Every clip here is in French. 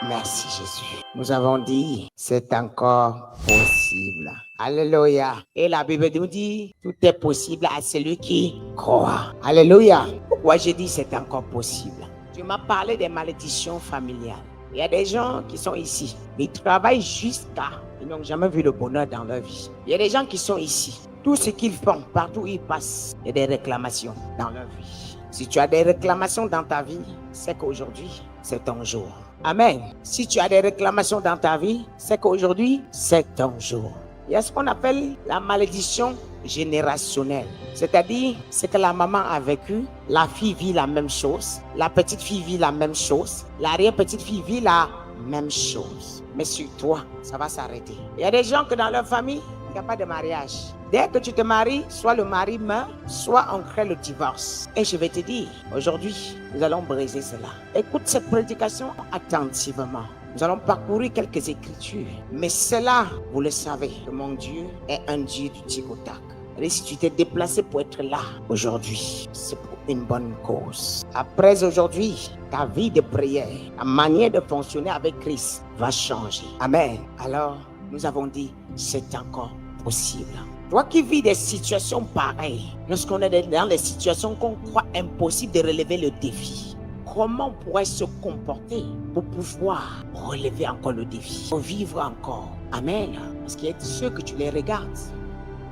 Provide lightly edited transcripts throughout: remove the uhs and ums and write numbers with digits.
Merci Jésus. Nous avons dit, c'est encore possible. Alléluia. Et la Bible nous dit, tout est possible à celui qui croit. Alléluia. Pourquoi j'ai dit c'est encore possible? Tu m'as parlé des malédictions familiales. Il y a des gens qui sont ici. Ils travaillent jusqu'à... Ils n'ont jamais vu le bonheur dans leur vie. Il y a des gens qui sont ici. Tout ce qu'ils font, partout où ils passent, il y a des réclamations dans leur vie. Si tu as des réclamations dans ta vie, c'est qu'aujourd'hui, c'est ton jour. Amen. Si tu as des réclamations dans ta vie, c'est qu'aujourd'hui, c'est ton jour. Il y a ce qu'on appelle la malédiction générationnelle. C'est-à-dire, c'est que la maman a vécu, la fille vit la même chose, la petite fille vit la même chose, l'arrière-petite fille vit la même chose. Mais sur toi, ça va s'arrêter. Il y a des gens que dans leur famille, il n'y a pas de mariage. Dès que tu te maries, soit le mari meurt, soit on crée le divorce. Et je vais te dire, aujourd'hui, nous allons briser cela. Écoute cette prédication attentivement. Nous allons parcourir quelques écritures. Mais cela, vous le savez, que mon Dieu est un Dieu du tic au tac. Et si tu t'es déplacé pour être là aujourd'hui, c'est pour une bonne cause. Après aujourd'hui, ta vie de prière, ta manière de fonctionner avec Christ va changer. Amen. Alors, nous avons dit, c'est encore possible. Toi qui vis des situations pareilles, lorsqu'on est dans des situations qu'on croit impossible de relever le défi, comment on pourrait se comporter pour pouvoir relever encore le défi, pour vivre encore? Amen. Parce qu'il y a ceux que tu les regardes,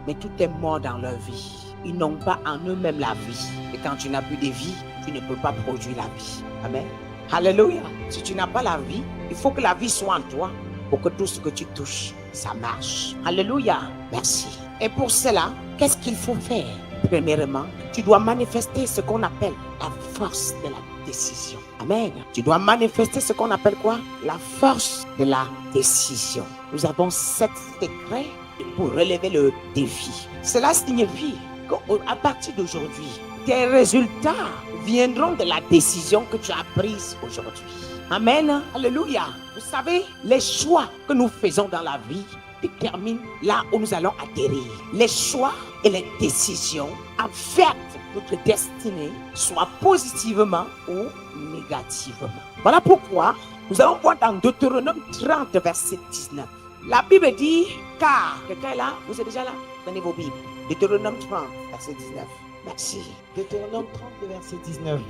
mais tout est mort dans leur vie. Ils n'ont pas en eux-mêmes la vie. Et quand tu n'as plus de vie, tu ne peux pas produire la vie. Amen. Alléluia. Si tu n'as pas la vie, il faut que la vie soit en toi pour que tout ce que tu touches, ça marche. Alléluia. Merci. Et pour cela, qu'est-ce qu'il faut faire? Premièrement, tu dois manifester ce qu'on appelle la force de la décision. Amen. Tu dois manifester ce qu'on appelle quoi? La force de la décision. Nous avons 7 secrets pour relever le défi. Cela signifie qu'à partir d'aujourd'hui, tes résultats viendront de la décision que tu as prise aujourd'hui. Amen. Alléluia. Vous savez, les choix que nous faisons dans la vie déterminent là où nous allons atterrir. Les choix et les décisions affectent notre destinée, soit positivement ou négativement. Voilà pourquoi nous allons voir dans Deutéronome 30, verset 19. La Bible dit, car, quelqu'un est là? Vous êtes déjà là? Prenez vos Bibles. Deutéronome 30, verset 19. Merci. Deutéronome 30, verset 19.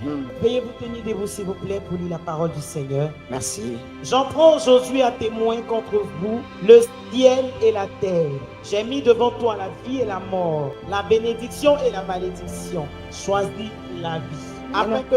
Veuillez vous tenir debout, s'il vous plaît, pour lire la parole du Seigneur. Merci. J'en prends aujourd'hui à témoin contre vous le ciel et la terre. J'ai mis devant toi la vie et la mort, la bénédiction et la malédiction. Choisis la vie, afin que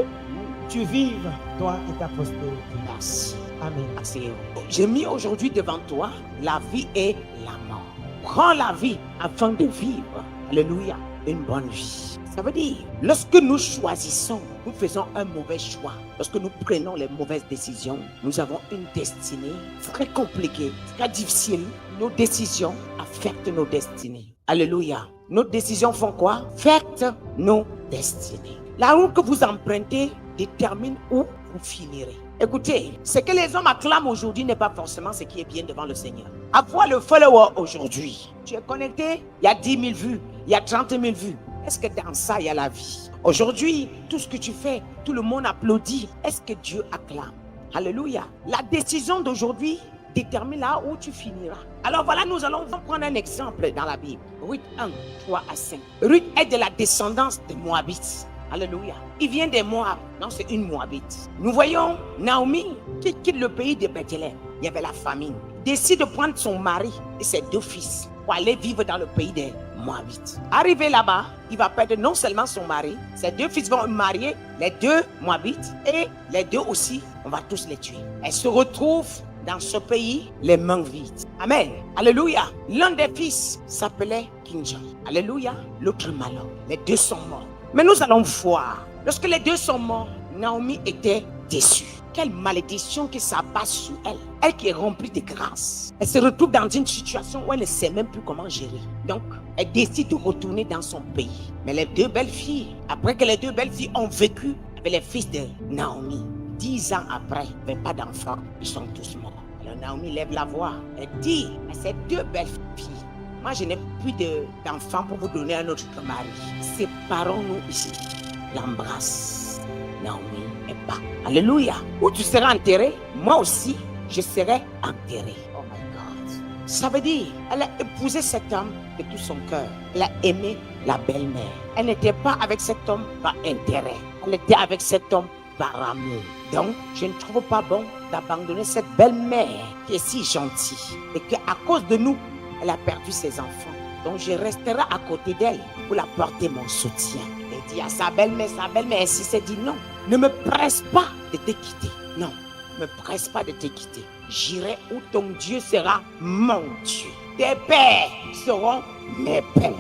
tu vives, toi et ta postérité. Merci. Amen. Merci. J'ai mis aujourd'hui devant toi la vie et la mort. Prends la vie afin de vivre. Alléluia. Une bonne vie. Ça veut dire, lorsque nous choisissons, nous faisons un mauvais choix. Lorsque nous prenons les mauvaises décisions, nous avons une destinée très compliquée, très difficile. Nos décisions affectent nos destinées. Alléluia. Nos décisions font quoi? Affectent nos destinées. La route que vous empruntez détermine où vous finirez. Écoutez, ce que les hommes acclament aujourd'hui n'est pas forcément ce qui est bien devant le Seigneur. Avoir le follower aujourd'hui, tu es connecté, il y a 10 000 vues, il y a 30 000 vues. Est-ce que dans ça, il y a la vie? Aujourd'hui, tout ce que tu fais, tout le monde applaudit. Est-ce que Dieu acclame? Alléluia. La décision d'aujourd'hui détermine là où tu finiras. Alors voilà, nous allons prendre un exemple dans la Bible. Ruth 1, 3 à 5. Ruth est de la descendance de Moabites. Alléluia. Il vient des Moab. Non, c'est une Moabite. Nous voyons Naomi qui quitte le pays de Bethléem. Il y avait la famine. Décide de prendre son mari et ses 2 fils pour aller vivre dans le pays des Moabites. Arrivé là-bas, il va perdre non seulement son mari, ses 2 fils vont marier, les 2 Moabites, et les 2 aussi, on va tous les tuer. Elle se retrouve dans ce pays, les mains vides. Amen. Alléluia. L'un des fils s'appelait Kinja. Alléluia. L'autre Malon. Les 2 sont morts. Mais nous allons voir, lorsque les 2 sont morts, Naomi était déçue. Quelle malédiction que ça passe sur elle. Elle qui est remplie de grâce. Elle se retrouve dans une situation où elle ne sait même plus comment gérer. Donc, elle décide de retourner dans son pays. Mais les 2 belles filles, après que les 2 belles filles ont vécu avec les fils de Naomi, 10 ans après, il n'y avait pas d'enfants. Ils sont tous morts. Alors Naomi lève la voix. Elle dit à ces 2 belles filles, moi je n'ai plus d'enfants pour vous donner un autre mari. Séparons-nous ici. L'embrasse. Naomi est pas. Alléluia. Où tu seras enterré, moi aussi, je serai enterré. Oh my God. Ça veut dire, elle a épousé cet homme de tout son cœur. Elle a aimé la belle-mère. Elle n'était pas avec cet homme par intérêt. Elle était avec cet homme par amour. Donc, je ne trouve pas bon d'abandonner cette belle-mère qui est si gentille et qu'à cause de nous, elle a perdu ses enfants. Donc, je resterai à côté d'elle pour apporter mon soutien. Et dit à sa belle-mère, ainsi s'est dit non, ne me presse pas de te quitter. Non, ne me presse pas de te quitter. J'irai où ton Dieu sera mon Dieu. Tes pères seront mes pères.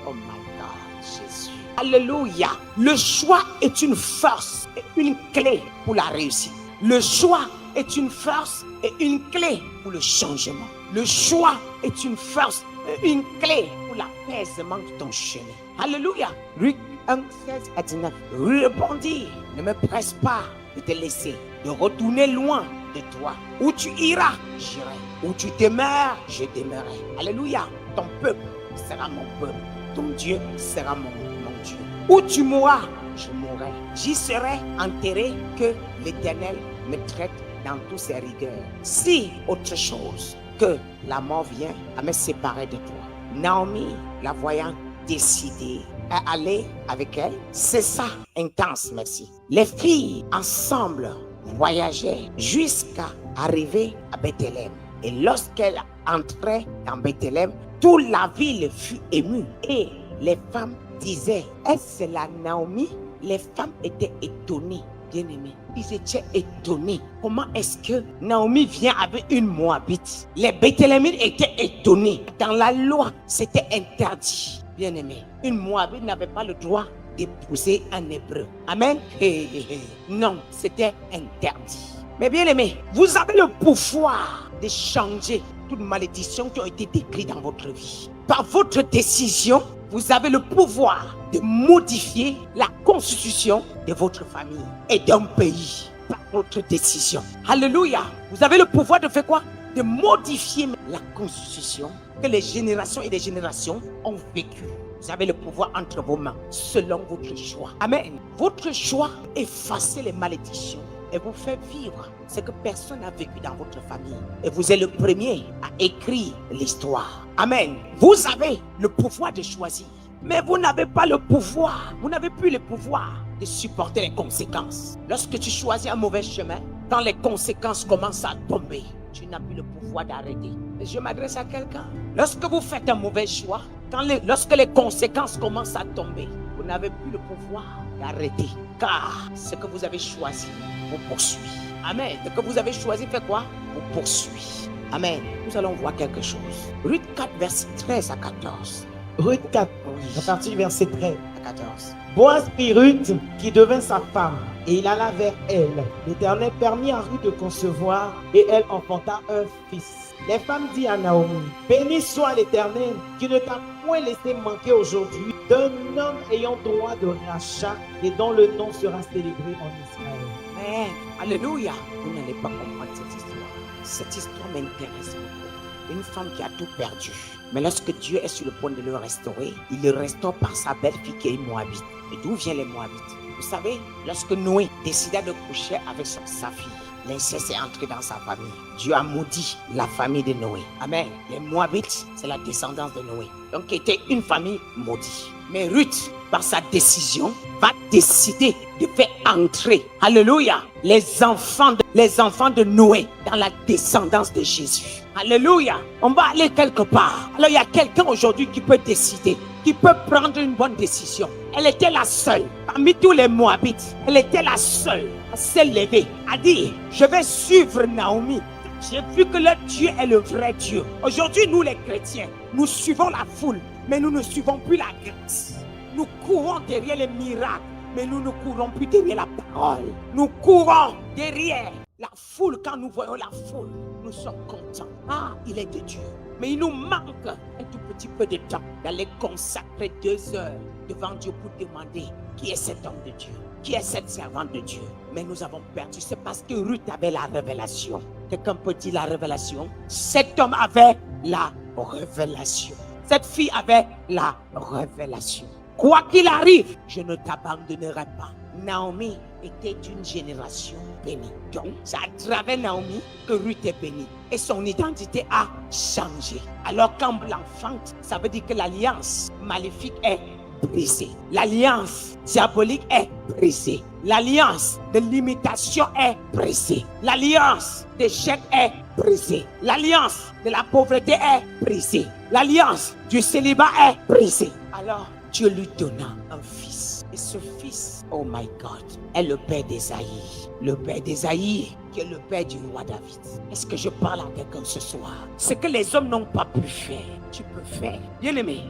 Oh my God, Jésus. Alléluia. Le choix est une force et une clé pour la réussite. Le choix est une force et une clé pour le changement. Le choix est une force et une clé pour l'apaisement de ton chemin. Alléluia. Luc 1, 16 à 19. Répondit, ne me presse pas de te laisser, de retourner loin de toi. Où tu iras, j'irai. Où tu demeures, je demeurerai. Alléluia. Ton peuple sera mon peuple. Ton Dieu sera mon Dieu. Où tu mourras, je mourrai. J'y serai enterré, que l'Éternel me traite dans toutes ses rigueurs. Si autre chose que la mort vient à me séparer de toi. Naomi, la voyant décidée à aller avec elle, c'est ça, intense, merci. Les filles ensemble voyageaient jusqu'à arriver à Bethléem. Et lorsqu'elle entrait dans Bethléem, toute la ville fut émue. Et les femmes disaient, est-ce la Naomi? Les femmes étaient étonnées, bien-aimées. Ils étaient étonnés. Comment est-ce que Naomi vient avec une Moabite? Les Bethléemites étaient étonnés. Dans la loi, c'était interdit, bien-aimés. Une Moabite n'avait pas le droit d'épouser un Hébreu. Amen. Non, c'était interdit. Mais bien-aimés, vous avez le pouvoir de changer toute malédiction qui a été décrite dans votre vie. Par votre décision, vous avez le pouvoir de modifier la constitution de votre famille et d'un pays par votre décision. Alléluia. Vous avez le pouvoir de faire quoi? De modifier la constitution que les générations et les générations ont vécue. Vous avez le pouvoir entre vos mains selon votre choix. Amen. Votre choix effacer les malédictions et vous fait vivre ce que personne n'a vécu dans votre famille. Et vous êtes le premier à écrire l'histoire. Amen. Vous avez le pouvoir de choisir. Mais vous n'avez pas le pouvoir. Vous n'avez plus le pouvoir de supporter les conséquences. Lorsque tu choisis un mauvais chemin, quand les conséquences commencent à tomber, tu n'as plus le pouvoir d'arrêter. Et je m'adresse à quelqu'un. Lorsque vous faites un mauvais choix, lorsque les conséquences commencent à tomber, vous n'avez plus le pouvoir d'arrêter. Car ce que vous avez choisi vous poursuit. Amen. Ce que vous avez choisi fait quoi? Vous poursuit. Amen. Nous allons voir quelque chose. Ruth 4, verset 13 à 14. Ruth 4, à partir du verset 13 à 14. Boaz prit Ruth, qui devint sa femme, et il alla vers elle. L'Éternel permit à Ruth de concevoir, et elle enfanta un fils. Les femmes dirent à Naomi, béni soit l'Éternel, qui ne t'a point laissé manquer aujourd'hui d'un homme ayant droit de rachat, et dont le nom sera célébré en Israël. Mais, alléluia, vous n'allez pas comprendre cette histoire. Cette histoire m'intéresse beaucoup. Une femme qui a tout perdu. Mais lorsque Dieu est sur le point de le restaurer, il le restaure par sa belle-fille qui est une Moabite. Et d'où vient les Moabites? Vous savez, lorsque Noé décida de coucher avec sa fille, l'inceste est entré dans sa famille. Dieu a maudit la famille de Noé. Amen. Les Moabites, c'est la descendance de Noé. Donc, qui était une famille maudite. Mais Ruth, par sa décision, va décider de faire entrer, alléluia, les enfants de Noé dans la descendance de Jésus. Alléluia. On va aller quelque part. Alors, il y a quelqu'un aujourd'hui qui peut décider, qui peut prendre une bonne décision. Elle était la seule, parmi tous les Moabites, elle était la seule à s'élever, à dire, je vais suivre Naomi. J'ai vu que le Dieu est le vrai Dieu. Aujourd'hui, nous les chrétiens, nous suivons la foule, mais nous ne suivons plus la grâce. Nous courons derrière les miracles, mais nous ne courons plus derrière la parole. Nous courons derrière la foule. Quand nous voyons la foule, nous sommes contents. Ah, il est de Dieu. Mais il nous manque un tout petit peu de temps d'aller consacrer 2 heures devant Dieu pour demander qui est cet homme de Dieu, qui est cette servante de Dieu. Mais nous avons perdu. C'est parce que Ruth avait la révélation. Quelqu'un peut dire la révélation? Cet homme avait la révélation. Cette fille avait la révélation. Quoi qu'il arrive, je ne t'abandonnerai pas. Naomi était d'une génération bénie. Donc, c'est à travers Naomi que Ruth est bénie. Et son identité a changé. Alors, quand l'enfante, ça veut dire que l'alliance maléfique est brisée. L'alliance diabolique est brisée. L'alliance de l'imitation est brisée. L'alliance d'échec est brisée. L'alliance de la pauvreté est brisée. L'alliance du célibat est brisée. Alors, Dieu lui donna un fils. Et ce fils, oh my God, est le père d'Ésaïe. Le père d'Ésaïe, qui est le père du roi David. Est-ce que je parle à quelqu'un ce soir? Ce que les hommes n'ont pas pu faire, tu peux faire. Bien-aimé,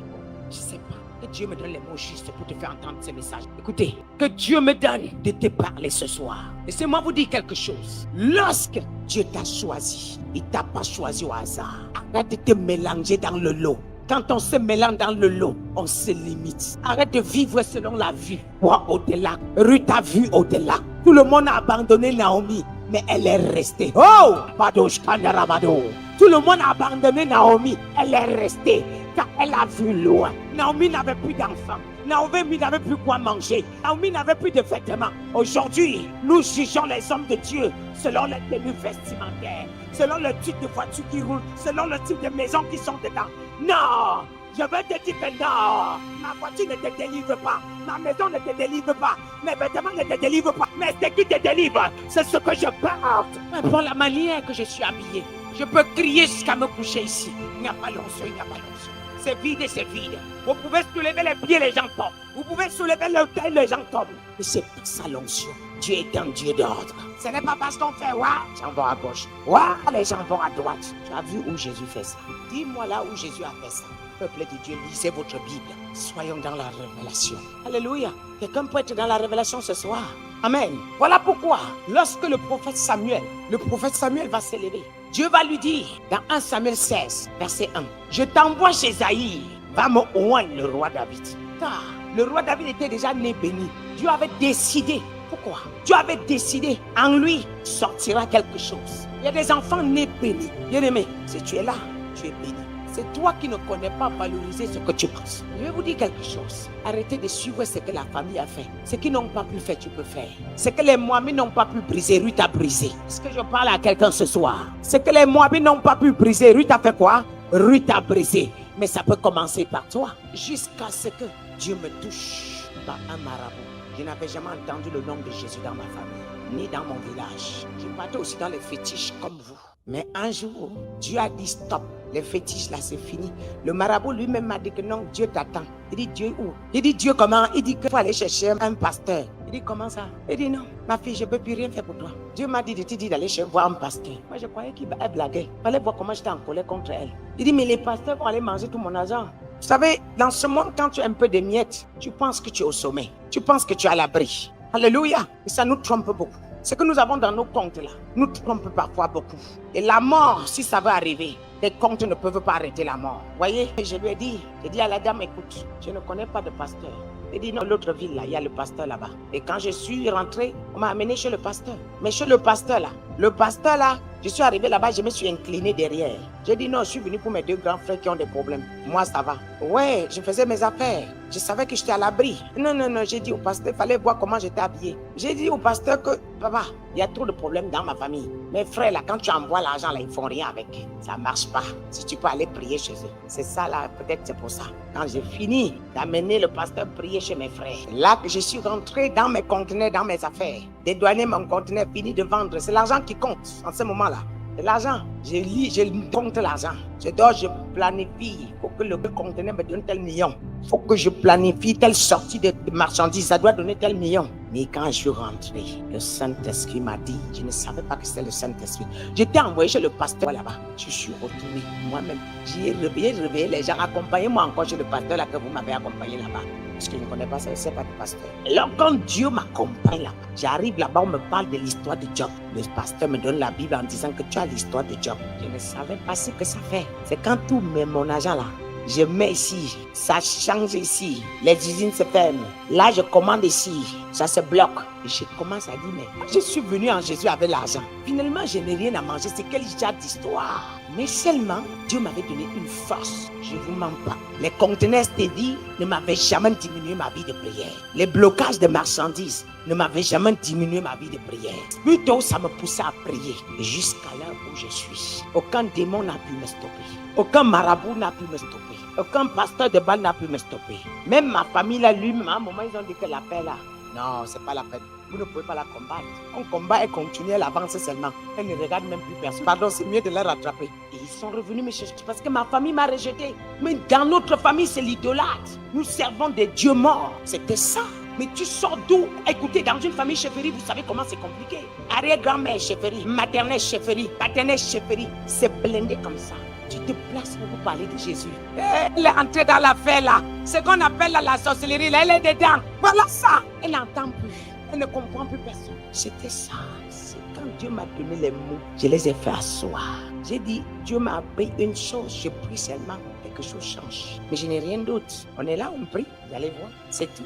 je ne sais pas. Que Dieu me donne les mots justes pour te faire entendre ces messages. Écoutez, que Dieu me donne de te parler ce soir. Laissez-moi vous dire quelque chose. Lorsque Dieu t'a choisi, il ne t'a pas choisi au hasard. Arrête de te mélanger dans le lot. Quand on se mélange dans le lot, on se limite. Arrête de vivre selon la vue. Vois au-delà. Ruth a vu au-delà. Tout le monde a abandonné Naomi, mais elle est restée. Oh! Badosh Kandarabado. Tout le monde a abandonné Naomi. Elle est restée. Car elle a vu loin. Naomi n'avait plus d'enfants. Naomi n'avait plus quoi manger. Naomi n'avait plus de vêtements. Aujourd'hui, nous jugeons les hommes de Dieu selon les tenues vestimentaires, selon le type de voiture qui roule, selon le type de maison qui sont dedans. Non! Je veux te dire que non! Ma voiture ne te délivre pas. Ma maison ne te délivre pas. Mes vêtements ne te délivrent pas. Mais ce qui te délivre, c'est ce que je porte. Pour la manière que je suis habillé, je peux crier jusqu'à me coucher ici. Il n'y a pas l'onction, il n'y a pas l'onction. C'est vide et c'est vide. Vous pouvez soulever les pieds, les gens tombent. Vous pouvez soulever le tête, les gens tombent. Mais c'est pas ça l'onction. Dieu est un Dieu d'ordre. Ce n'est pas parce qu'on fait ouah, les gens vont à gauche. Ouah, les gens vont à droite. Tu as vu où Jésus fait ça? Dis-moi là où Jésus a fait ça. Peuple de Dieu, lisez votre Bible. Soyons dans la révélation. Alléluia. Quelqu'un peut être dans la révélation ce soir. Amen. Voilà pourquoi, lorsque le prophète Samuel va s'élever, Dieu va lui dire, dans 1 Samuel 16, verset 1, je t'envoie chez Isaïe, va me oindre le roi David. Car le roi David était déjà né béni. Dieu avait décidé. Pourquoi? Dieu avait décidé, en lui sortira quelque chose. Il y a des enfants nés bénis. Bien-aimé, si tu es là, tu es béni. C'est toi qui ne connais pas valoriser ce que tu penses. Je vais vous dire quelque chose. Arrêtez de suivre ce que la famille a fait. Ce qu'ils n'ont pas pu faire, tu peux faire. Ce que les Moabites n'ont pas pu briser, Ruth a brisé. Est-ce que je parle à quelqu'un ce soir? Ce que les Moabites n'ont pas pu briser, Ruth a fait quoi? Ruth a brisé. Mais ça peut commencer par toi. Jusqu'à ce que Dieu me touche par un marabout. Je n'avais jamais entendu le nom de Jésus dans ma famille, ni dans mon village. Je partais aussi dans les fétiches comme vous. Mais un jour, Dieu a dit stop. Les fétiches là, c'est fini. Le marabout lui-même m'a dit que non, Dieu t'attend. Il dit Dieu où? Il dit Dieu comment? Il dit qu'il faut aller chercher un pasteur. Il dit comment ça? Il dit non, ma fille, je ne peux plus rien faire pour toi. Dieu m'a dit de te dire d'aller voir un pasteur. Moi, je croyais qu'il blaguait. Il fallait voir comment j'étais en colère contre elle. Il dit mais les pasteurs vont aller manger tout mon argent. Vous savez, dans ce monde, quand tu as un peu de miettes, tu penses que tu es au sommet. Tu penses que tu es à l'abri. Alléluia. Et ça nous trompe beaucoup. Ce que nous avons dans nos comptes là, nous trompe parfois beaucoup. Et la mort, si ça va arriver, les comptes ne peuvent pas arrêter la mort. Voyez, je lui ai dit à la dame, écoute, je ne connais pas de pasteur. Il dit non, l'autre ville là, il y a le pasteur là-bas. Et quand je suis rentré, on m'a amené chez le pasteur. Mais chez le pasteur là, je suis arrivé là-bas, je me suis incliné derrière. J'ai dit non, je suis venu pour mes deux grands frères qui ont des problèmes. Moi, ça va. Ouais, je faisais mes affaires. Je savais que j'étais à l'abri. Non, j'ai dit au pasteur, il fallait voir comment j'étais habillé. J'ai dit au pasteur que, papa, il y a trop de problèmes dans ma famille. Mes frères là, quand tu envoies l'argent là, ils font rien avec. Ça marche pas. Si tu peux aller prier chez eux. C'est ça là, peut-être c'est pour ça. Quand j'ai fini d'amener le pasteur prier chez mes frères, là que je suis rentré dans mes conteneurs, dans mes affaires, dédouaner mon conteneur, fini de vendre. C'est l'argent qui compte en ce moment-là. C'est l'argent. Je compte l'argent. Je dois, je planifie. Il faut que le conteneur me donne tel million. Il faut que je planifie telle sortie de marchandises. Ça doit donner tel million. Mais quand je suis rentré, le Saint-Esprit m'a dit, je ne savais pas que c'était le Saint-Esprit. J'étais envoyé chez le pasteur là-bas. Je suis retourné moi-même. J'ai réveillé les gens. Accompagnez-moi encore chez le pasteur là que vous m'avez accompagné là-bas. Parce que je ne connais pas ça, je ne sais pas de pasteur. Et là, quand Dieu m'accompagne là-bas, j'arrive là-bas, on me parle de l'histoire de Job. Le pasteur me donne la Bible en disant que tu as l'histoire de Job. Je ne savais pas ce que ça fait. C'est quand tout met mon argent là, je mets ici, ça change ici, les usines se ferment. Là, je commande ici, ça se bloque. Et je commence à dire, mais je suis venu en Jésus avec l'argent. Finalement, je n'ai rien à manger. C'est quel genre d'histoire? Mais seulement, Dieu m'avait donné une force. Je ne vous mens pas. Les conteneurs STD ne m'avaient jamais diminué ma vie de prière. Les blocages de marchandises ne m'avaient jamais diminué ma vie de prière. Plutôt, ça me poussait à prier. Jusqu'à l'heure où je suis. Aucun démon n'a pu me stopper. Aucun marabout n'a pu me stopper. Aucun pasteur de Baal n'a pu me stopper. Même ma famille, là, lui-même, à un moment, ils ont dit que la paix, là, non, c'est pas la peine. Vous ne pouvez pas la combattre. On combat, elle continue, elle avance seulement. Elle ne regarde même plus personne. Pardon, c'est mieux de la rattraper. Et ils sont revenus me chercher parce que ma famille m'a rejeté. Mais dans notre famille, c'est l'idolâtre. Nous servons des dieux morts. C'était ça. Mais tu sors d'où? Écoutez, dans une famille chefferie, vous savez comment c'est compliqué. Arrière-grand-mère chefferie, maternelle chefferie, paternelle chefferie. C'est blindé comme ça. Tu te places pour vous parler de Jésus. Elle est entrée dans l'affaire là. Ce qu'on appelle la sorcellerie, là, elle est dedans. Voilà ça. Elle n'entend plus. Elle ne comprend plus personne. C'était ça. C'est quand Dieu m'a donné les mots, je les ai fait asseoir. J'ai dit, Dieu m'a appris une chose, je prie seulement, quelque chose change. Mais je n'ai rien d'autre. On est là, on prie, vous allez voir, c'est tout.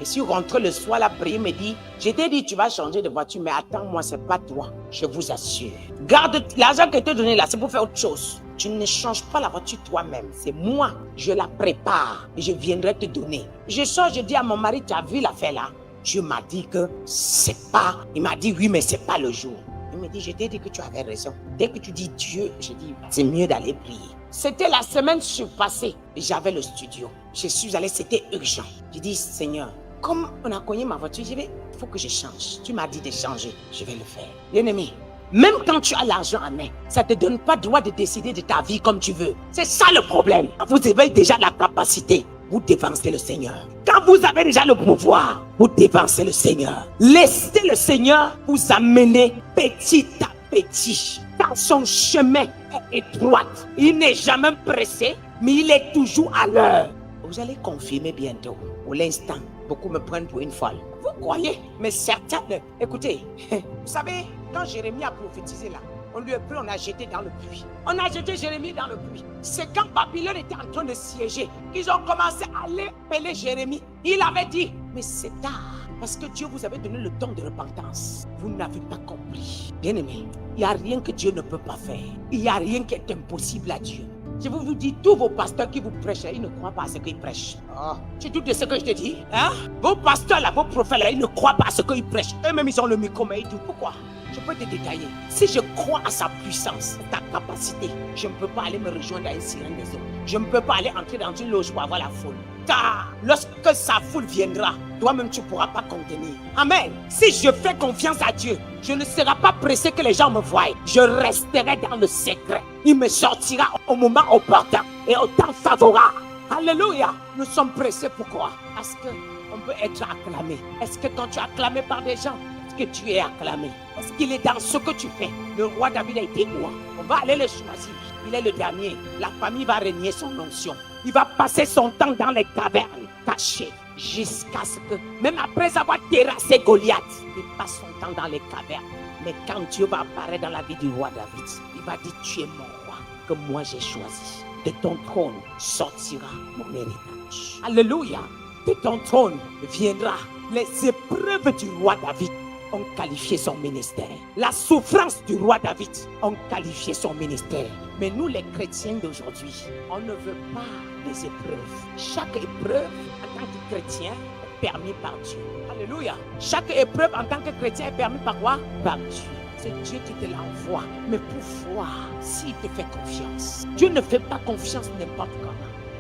Et si vous rentrez le soir, la prière me dit, je t'ai dit, tu vas changer de voiture, mais attends-moi, c'est pas toi, je vous assure. Garde l'argent que je t'ai donné là, c'est pour faire autre chose. Tu ne changes pas la voiture toi-même, c'est moi, je la prépare et je viendrai te donner. Je sors, je dis à mon mari, tu as vu l'affaire là? Dieu m'a dit que c'est pas, il m'a dit oui, mais c'est pas le jour. Il me dit, je t'ai dit que tu avais raison. Dès que tu dis Dieu, je dis, c'est mieux d'aller prier. C'était la semaine surpassée, j'avais le studio. Je suis allé, c'était urgent. Je dis, Seigneur, comme on a cogné ma voiture, il faut que je change. Tu m'as dit de changer, je vais le faire. Bien-aimé, même quand tu as l'argent en main, ça ne te donne pas le droit de décider de ta vie comme tu veux. C'est ça le problème. Vous avez déjà la capacité. Vous dévancez le Seigneur. Quand vous avez déjà le pouvoir, vous dévancez le Seigneur. Laissez le Seigneur vous amener petit à petit dans son chemin étroit. Il n'est jamais pressé, mais il est toujours à l'heure. Vous allez confirmer bientôt. Pour l'instant, beaucoup me prennent pour une folle. Vous croyez? Mais certains, écoutez, vous savez, quand Jérémie a prophétisé là, on lui a pris, on a jeté dans le puits. On a jeté Jérémie dans le puits. C'est quand Babylone était en train de siéger qu'ils ont commencé à aller appeler Jérémie. Il avait dit, mais c'est tard. Parce que Dieu vous avait donné le don de repentance. Vous n'avez pas compris. Bien-aimé, il n'y a rien que Dieu ne peut pas faire. Il n'y a rien qui est impossible à Dieu. Je vous dis, tous vos pasteurs qui vous prêchent, ils ne croient pas à ce qu'ils prêchent. Oh, tu doutes de ce que je te dis? Hein? Vos pasteurs là, vos prophètes là, ils ne croient pas à ce qu'ils prêchent. Eux-mêmes, ils ont le micro, mais ils disent pourquoi? Je peux te détailler. Si je crois à sa puissance, ta capacité, je ne peux pas aller me rejoindre à une sirène des eaux. Je ne peux pas aller entrer dans une loge pour avoir la foule. Car lorsque sa foule viendra, toi-même tu ne pourras pas contenir. Amen. Si je fais confiance à Dieu, je ne serai pas pressé que les gens me voient. Je resterai dans le secret. Il me sortira au moment opportun et au temps favorable. Alléluia. Nous sommes pressés. Pourquoi? Parce qu'on peut être acclamé. Est-ce que quand tu es acclamé par des gens, est-ce que tu es acclamé? Est-ce qu'il est dans ce que tu fais? Le roi David a été roi. On va aller le choisir. Il est le dernier. La famille va régner son onction. Il va passer son temps dans les cavernes, caché, jusqu'à ce que, même après avoir terrassé Goliath, il passe son temps dans les cavernes. Mais quand Dieu va apparaître dans la vie du roi David, il va dire, tu es mon roi, que moi j'ai choisi. De ton trône sortira mon héritage. Alléluia. De ton trône viendra les épreuves du roi David. Ont qualifié son ministère. La souffrance du roi David ont qualifié son ministère. Mais nous, les chrétiens d'aujourd'hui, on ne veut pas des épreuves. Chaque épreuve, en tant que chrétien, est permise par Dieu. Alléluia. Chaque épreuve, en tant que chrétien, est permise par quoi? Par Dieu. C'est Dieu qui te l'envoie. Mais pour voir s'il te fait confiance. Dieu ne fait pas confiance n'importe comment.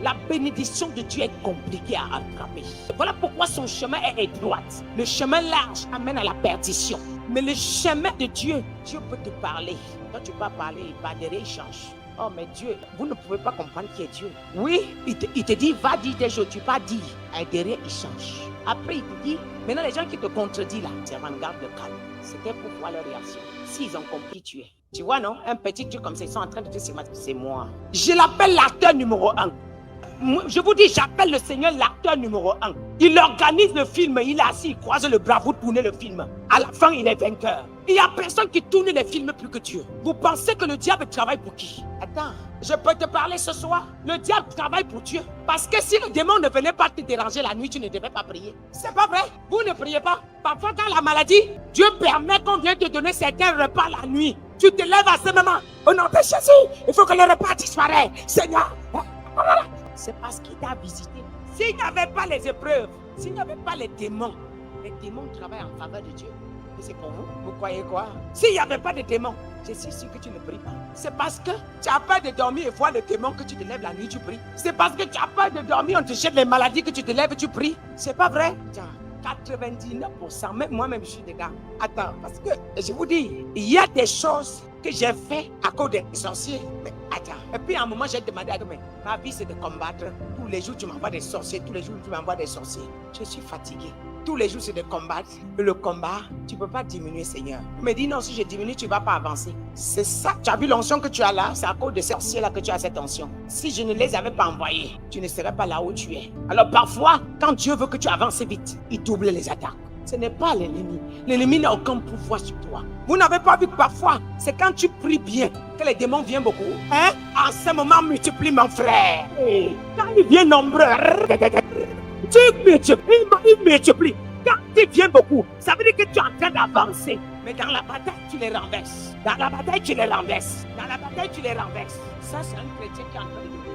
La bénédiction de Dieu est compliquée à attraper. Voilà pourquoi son chemin est étroit. Le chemin large amène à la perdition. Mais le chemin de Dieu, Dieu peut te parler. Quand tu vas parler, il va derrière, il change. Oh mais Dieu, vous ne pouvez pas comprendre qui est Dieu. Oui, il te dit, va dire des choses, tu vas dire. Et derrière, il change. Après, il te dit, maintenant les gens qui te contredisent là, c'est avant-garde le calme. C'était pour voir leur réaction. S'ils ont compris, tu es. Tu vois non, un petit truc comme ça, ils sont en train de te dire, c'est moi. Je l'appelle l'acteur numéro 1. Je vous dis, j'appelle le Seigneur l'acteur numéro 1. Il organise le film, il est assis, il croise le bras, vous tournez le film. À la fin, il est vainqueur. Il n'y a personne qui tourne les films plus que Dieu. Vous pensez que le diable travaille pour qui? Attends, je peux te parler ce soir? Le diable travaille pour Dieu. Parce que si le démon ne venait pas te déranger la nuit, tu ne devais pas prier. C'est pas vrai? Vous ne priez pas. Parfois, quand la maladie, Dieu permet qu'on vienne te donner certains repas la nuit. Tu te lèves à ce moment. Au nom de Jésus, il faut que le repas disparaisse. Seigneur, c'est parce qu'il t'a visité. S'il n'y avait pas les épreuves, s'il n'y avait pas les démons travaillent en faveur de Dieu. Et c'est pour vous. Vous croyez quoi? S'il n'y avait pas de démons, je suis sûr que tu ne pries pas. C'est parce que tu as peur de dormir et voir le démon que tu te lèves la nuit, tu pries. C'est parce que tu as peur de dormir, on te jette les maladies que tu te lèves et tu pries. C'est pas vrai? Tiens, 99%, même moi-même je suis des gars. Attends, parce que je vous dis, il y a des choses que j'ai fait à cause des sorciers. Mais attends. Et puis à un moment, j'ai demandé à Dieu, mais ma vie c'est de combattre. Tous les jours, tu m'envoies des sorciers. Tous les jours, tu m'envoies des sorciers. Je suis fatigué. Tous les jours, c'est de combattre. Et le combat, tu ne peux pas diminuer, Seigneur. Il me dit, non, si je diminue, tu ne vas pas avancer. C'est ça. Tu as vu l'onction que tu as là? C'est à cause de ces sorciers-là que tu as cette onction. Si je ne les avais pas envoyés, tu ne serais pas là où tu es. Alors parfois, quand Dieu veut que tu avances vite, il double les attaques. Ce n'est pas l'ennemi. L'ennemi n'a aucun pouvoir sur toi. Vous n'avez pas vu que parfois, c'est quand tu pries bien que les démons viennent beaucoup. Hein? En ce moment, multiplie mon frère. Et quand il vient nombreux, tu multiplies. Quand tu viens beaucoup, ça veut dire que tu es en train d'avancer. Mais dans la bataille, tu les renverses. Dans la bataille, tu les renverses. Dans la bataille, tu les renverses. Ça, c'est un chrétien qui est en train de mourir.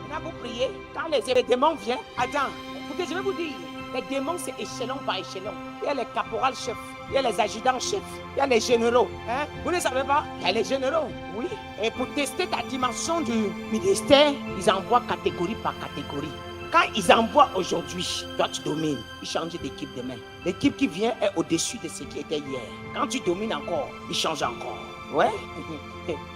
Là, vous priez. Quand les démons viennent, attends, écoutez, je vais vous dire. Les démons, c'est échelon par échelon. Il y a les caporales chefs, il y a les adjudants chefs, il y a les généraux. Hein? Vous ne savez pas? Il y a les généraux, oui. Et pour tester ta dimension du ministère, ils envoient catégorie par catégorie. Quand ils envoient aujourd'hui, toi tu domines, ils changent d'équipe demain. L'équipe qui vient est au-dessus de ce qui était hier. Quand tu domines encore, ils changent encore. Ouais.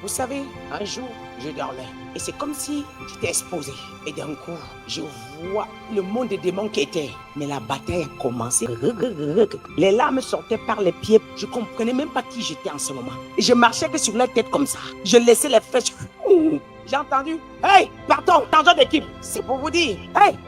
Vous savez, un jour, je dormais. Et c'est comme si j'étais exposé. Et d'un coup, je vois le monde des démons qui était. Mais la bataille a commencé. Les larmes sortaient par les pieds. Je ne comprenais même pas qui j'étais en ce moment. Et je marchais que sur la tête comme ça. Je laissais les fesses. J'ai entendu. Hey, pardon, changeons d'équipe. C'est pour vous dire.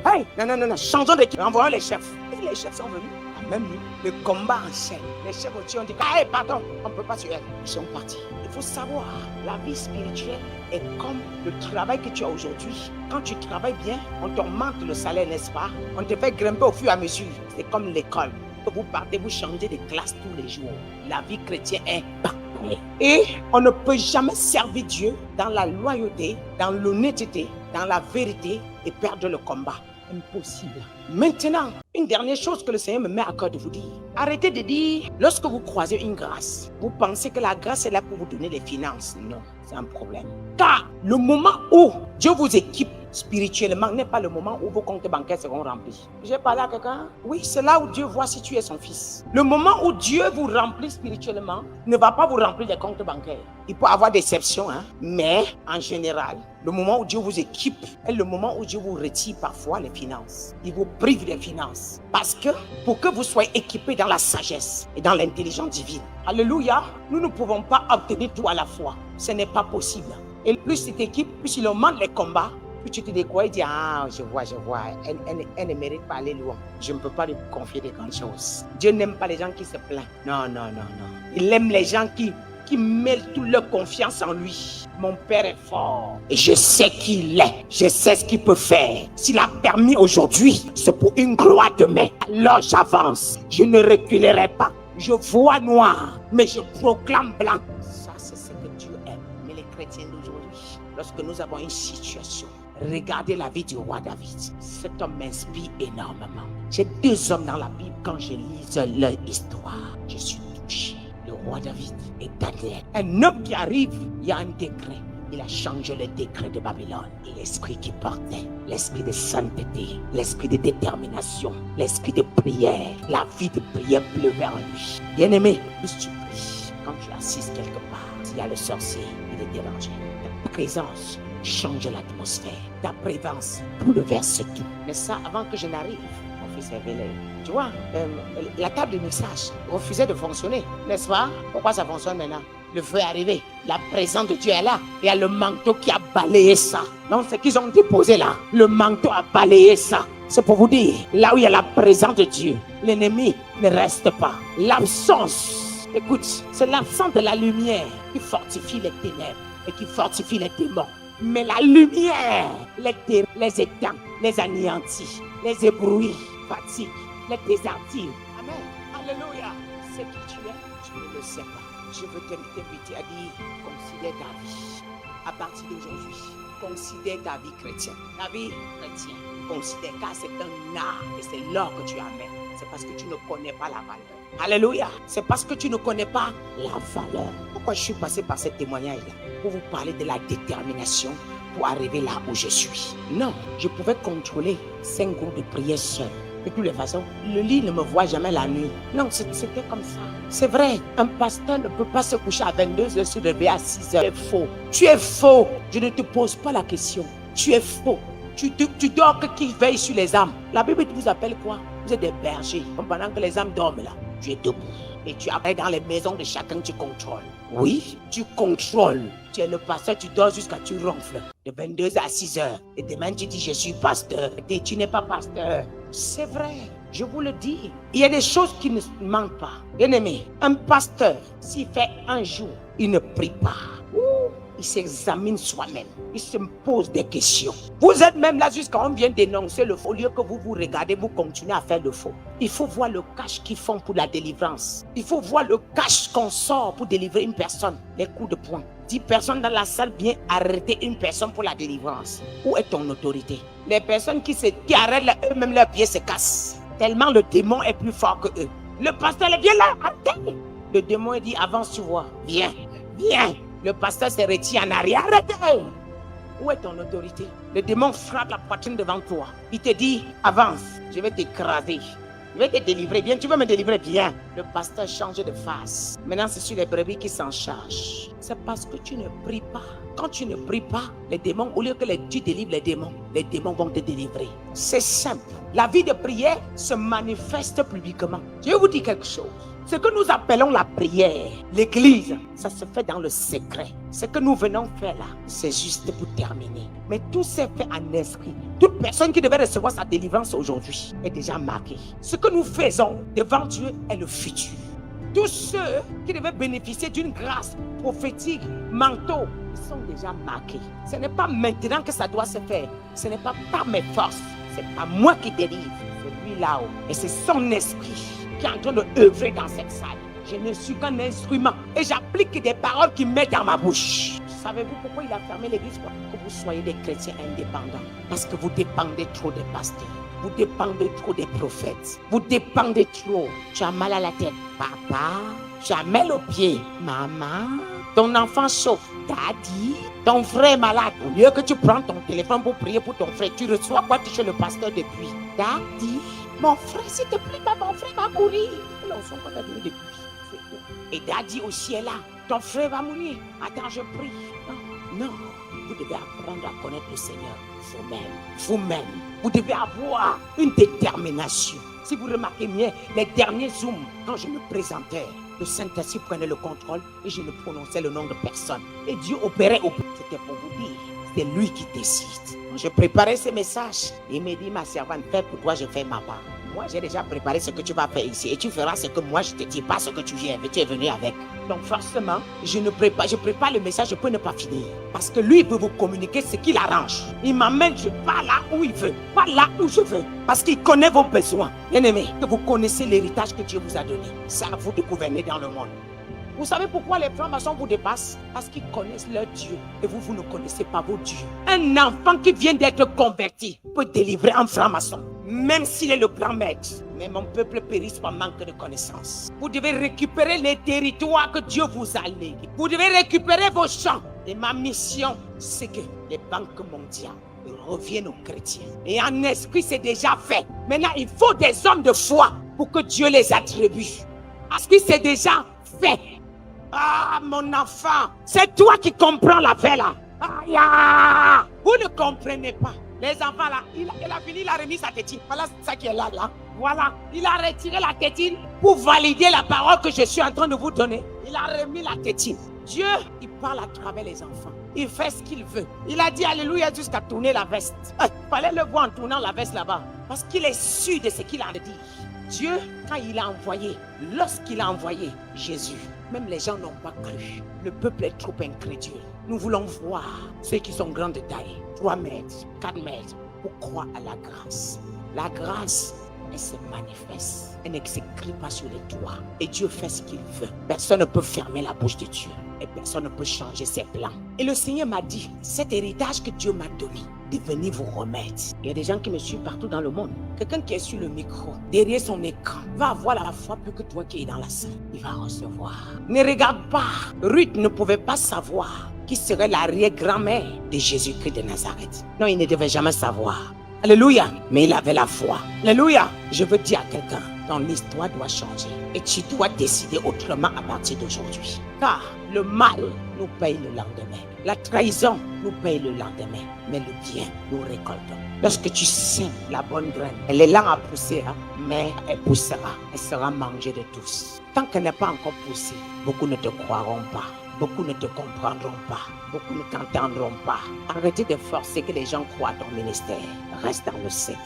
Hey, non, changeons d'équipe. Envoyons les chefs. Et les chefs sont venus. Même le combat en chaîne. Les chefs au-dessus ont dit, hey, pardon, on ne peut pas tuer. Ils sont partis. Il faut savoir, la vie spirituelle est comme le travail que tu as aujourd'hui. Quand tu travailles bien, on t'augmente le salaire, n'est-ce pas? On te fait grimper au fur et à mesure. C'est comme l'école. Vous partez, vous changez de classe tous les jours. La vie chrétienne est parfaite. Et on ne peut jamais servir Dieu dans la loyauté, dans l'honnêteté, dans la vérité et perdre le combat. Impossible. Maintenant, une dernière chose que le Seigneur me met à cœur de vous dire. Arrêtez de dire, lorsque vous croisez une grâce, vous pensez que la grâce est là pour vous donner les finances. Non, c'est un problème. Car le moment où Dieu vous équipe spirituellement n'est pas le moment où vos comptes bancaires seront remplis. J'ai parlé à quelqu'un? Oui, c'est là où Dieu voit si tu es son fils. Le moment où Dieu vous remplit spirituellement ne va pas vous remplir des comptes bancaires. Il peut y avoir des exceptions, hein? Mais en général, le moment où Dieu vous équipe est le moment où Dieu vous retire parfois les finances. Il vous prive des finances. Parce que pour que vous soyez équipés dans la sagesse et dans l'intelligence divine, alléluia, nous ne pouvons pas obtenir tout à la fois. Ce n'est pas possible. Et plus tu t'équipes, plus il augmente les combats, plus tu te décrois et dis, ah, je vois, elle ne mérite pas aller loin. Je ne peux pas lui confier de grandes choses. Dieu n'aime pas les gens qui se plaignent. Non. Il aime les gens qui mettent toute leur confiance en lui. Mon Père est fort et je sais qui il est. Je sais ce qu'il peut faire. S'il a permis aujourd'hui, c'est pour une gloire demain. Alors j'avance. Je ne reculerai pas. Je vois noir, mais je proclame blanc. Ça, c'est ce que Dieu aime. Mais les chrétiens d'aujourd'hui, lorsque nous avons une situation, regardez la vie du roi David. Cet homme m'inspire énormément. J'ai 2 hommes dans la Bible. Quand je lis leur histoire, je suis touché. Le roi David et Daniel. Un homme qui arrive, il y a un décret. Il a changé le décret de Babylone. L'esprit qui portait, l'esprit de sainteté, l'esprit de détermination, l'esprit de prière, la vie de prière pleuvait en lui. Bien-aimé, plus tu pries, quand tu assises quelque part, s'il y a le sorcier, il est dérangé. Ta présence change l'atmosphère. Ta présence bouleverse tout. Mais ça, avant que je n'arrive, mon fils révélé. Tu vois, la table de mixage refusait de fonctionner, n'est-ce pas? Pourquoi ça fonctionne maintenant? Le feu est arrivé, la présence de Dieu est là. Il y a le manteau qui a balayé ça. Donc ce qu'ils ont déposé là, le manteau a balayé ça. C'est pour vous dire, là où il y a la présence de Dieu, l'ennemi ne reste pas. L'absence, écoute, c'est l'absence de la lumière qui fortifie les ténèbres et qui fortifie les démons. Mais la lumière les éteint, les anéantit, les ébrouille, fatigue, les désartive. Amen. Alléluia. sais qui tu es? Tu ne le sais pas. Je veux t'inviter à dire, considère ta vie. À partir d'aujourd'hui, considère ta vie chrétienne. Ta vie chrétienne, considère, car c'est un art et c'est l'or que tu amènes. C'est parce que tu ne connais pas la valeur. Alléluia. C'est parce que tu ne connais pas la valeur. Pourquoi je suis passé par ce témoignage-là? Pour vous parler de la détermination pour arriver là où je suis. Non, je pouvais contrôler 5 groupes de prière seuls. De toutes les façons, le lit ne me voit jamais la nuit. Non, c'était comme ça. C'est vrai, un pasteur ne peut pas se coucher à 22h, se lever à 6h. Tu es faux. Tu es faux. Je ne te pose pas la question. Tu es faux. Tu dors que qui veille sur les âmes. La Bible vous appelle quoi? Vous êtes des bergers. Pendant que les âmes dorment là, tu es debout. Et tu appelles dans les maisons de chacun, tu contrôles. Oui, tu contrôles. Tu es le pasteur, tu dors jusqu'à tu ronfles. De 22h à 6h. Et demain, tu dis, je suis pasteur. Et tu n'es pas pasteur. C'est vrai, je vous le dis. Il y a des choses qui ne manquent pas. Bien aimé, un pasteur, s'il fait un jour, il ne prie pas. Il s'examine soi-même. Il se pose des questions. Vous êtes même là jusqu'à on vient dénoncer le faux. Au lieu que vous vous regardez, vous continuez à faire le faux. Il faut voir le cash qu'ils font pour la délivrance. Il faut voir le cash qu'on sort pour délivrer une personne. Les coups de poing. 10 personnes dans la salle viennent arrêter une personne pour la délivrance. Où est ton autorité? Les personnes qui arrêtent eux-mêmes leurs pieds se cassent. Tellement le démon est plus fort que eux. Le pasteur vient là, arrêtez. Le démon dit avance, tu vois. Viens, viens. Le pasteur se retire en arrière. Arrêtez! Où est ton autorité? Le démon frappe la poitrine devant toi. Il te dit, avance, je vais t'écraser. Je vais te délivrer. Bien, tu veux me délivrer? Bien. Le pasteur change de face. Maintenant, c'est sur les brebis qui s'en chargent. C'est parce que tu ne pries pas. Quand tu ne pries pas, les démons, au lieu que tu délivres les démons vont te délivrer. C'est simple. La vie de prière se manifeste publiquement. Je vais vous dire quelque chose. Ce que nous appelons la prière, l'église, ça se fait dans le secret. Ce que nous venons faire là, c'est juste pour terminer. Mais tout s'est fait en esprit. Toute personne qui devait recevoir sa délivrance aujourd'hui est déjà marquée. Ce que nous faisons devant Dieu est le futur. Tous ceux qui devaient bénéficier d'une grâce prophétique, manteau, ils sont déjà marqués. Ce n'est pas maintenant que ça doit se faire. Ce n'est pas par mes forces. Ce n'est pas moi qui délivre. C'est lui là-haut. Et c'est son esprit qui est en train de œuvrer dans cette salle. Je ne suis qu'un instrument et j'applique des paroles qu'il met dans ma bouche. Savez-vous pourquoi il a fermé l'église? Pour que vous soyez des chrétiens indépendants. Parce que vous dépendez trop des pasteurs. Vous dépendez trop des prophètes. Vous dépendez trop. Tu as mal à la tête. Papa. Tu as mal aux pieds. Maman. Ton enfant chauffe. Daddy. Ton frère est malade. Au lieu que tu prends ton téléphone pour prier pour ton frère, tu reçois quoi chez le pasteur depuis? Daddy. Mon frère, s'il te plaît, mon frère va mourir. Alors, on va donner depuis. Et Daddy aussi est là. Ton frère va mourir. Attends, je prie. Non, non. Vous devez apprendre à connaître le Seigneur vous-même. Vous-même. Vous devez avoir une détermination. Si vous remarquez bien, les derniers Zooms, quand je me présentais, le Saint-Esprit prenait le contrôle et je ne prononçais le nom de personne. Et Dieu opérait. C'était pour vous dire, c'est lui qui décide. Quand je préparais ce message, il me dit, ma servante, fais pour toi, je fais ma part. Moi, j'ai déjà préparé ce que tu vas faire ici et tu feras ce que moi je te dis, pas ce que tu es venu avec. Donc forcément, je prépare le message, je peux ne pas finir. Parce que lui, il peut vous communiquer ce qu'il arrange. Il m'amène, je pars là où il veut, pas là où je veux. Parce qu'il connaît vos besoins. Bien-aimés, que vous connaissez l'héritage que Dieu vous a donné. C'est à vous de gouverner dans le monde. Vous savez pourquoi les francs-maçons vous dépassent? Parce qu'ils connaissent leur Dieu et vous ne connaissez pas vos dieux. Un enfant qui vient d'être converti peut délivrer un franc-maçon, même s'il est le grand maître. Mais mon peuple périsse par manque de connaissances. Vous devez récupérer les territoires que Dieu vous a légués. Vous devez récupérer vos champs. Et ma mission, c'est que les banques mondiales reviennent aux chrétiens. Et en esprit, c'est déjà fait. Maintenant, il faut des hommes de foi pour que Dieu les attribue. Parce que c'est déjà fait. Ah, mon enfant, c'est toi qui comprends la paix là. Aïe, vous ne comprenez pas. Les enfants là, il a fini, il a remis sa tétine. Voilà ça qui est là. Voilà, il a retiré la tétine pour valider la parole que je suis en train de vous donner. Il a remis la tétine. Dieu, il parle à travers les enfants. Il fait ce qu'il veut. Il a dit alléluia jusqu'à tourner la veste. Il fallait le voir en tournant la veste là-bas. Parce qu'il est sûr de ce qu'il a dit. Dieu, quand il a envoyé, lorsqu'il a envoyé Jésus, même les gens n'ont pas cru. Le peuple est trop incrédule. Nous voulons voir ceux qui sont grands de taille, 3 mètres, 4 mètres, pour croire à la grâce. La grâce elle se manifeste. Elle ne s'écrit pas sur les toits. Et Dieu fait ce qu'il veut. Personne ne peut fermer la bouche de Dieu. Et personne ne peut changer ses plans. Et le Seigneur m'a dit, cet héritage que Dieu m'a donné, de venir vous remettre. Il y a des gens qui me suivent partout dans le monde. Quelqu'un qui est sur le micro, derrière son écran, va avoir la foi plus que toi qui es dans la salle. Il va recevoir. Ne regarde pas. Ruth ne pouvait pas savoir qui serait l'arrière-grand-mère de Jésus-Christ de Nazareth. Non, il ne devait jamais savoir. Alléluia. Mais il avait la foi. Alléluia. Je veux dire à quelqu'un, ton histoire doit changer. Et tu dois décider autrement à partir d'aujourd'hui. Car le mal nous paye le lendemain. La trahison nous paye le lendemain. Mais le bien, nous récoltons. Lorsque tu sèmes la bonne graine, elle est là à pousser, mais elle poussera. Elle sera mangée de tous. Tant qu'elle n'est pas encore poussée, beaucoup ne te croiront pas. Beaucoup ne te comprendront pas. Beaucoup ne t'entendront pas. Arrêtez de forcer que les gens croient à ton ministère. Reste dans le secret.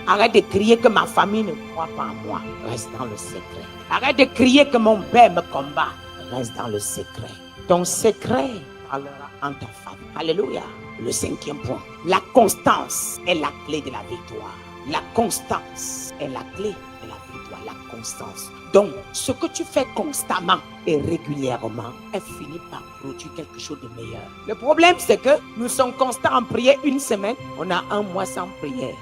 Arrête de crier que ma famille ne croit pas en moi. Reste dans le secret. Arrête de crier que mon père me combat. Reste dans le secret. Ton secret parlera en ta faveur. Alléluia. Le 5e point. La constance est la clé de la victoire. La constance est la clé de la victoire. La constance. Donc, ce que tu fais constamment et régulièrement, elle finit par produire quelque chose de meilleur. Le problème, c'est que nous sommes constants en prière une semaine, on a un mois sans prière.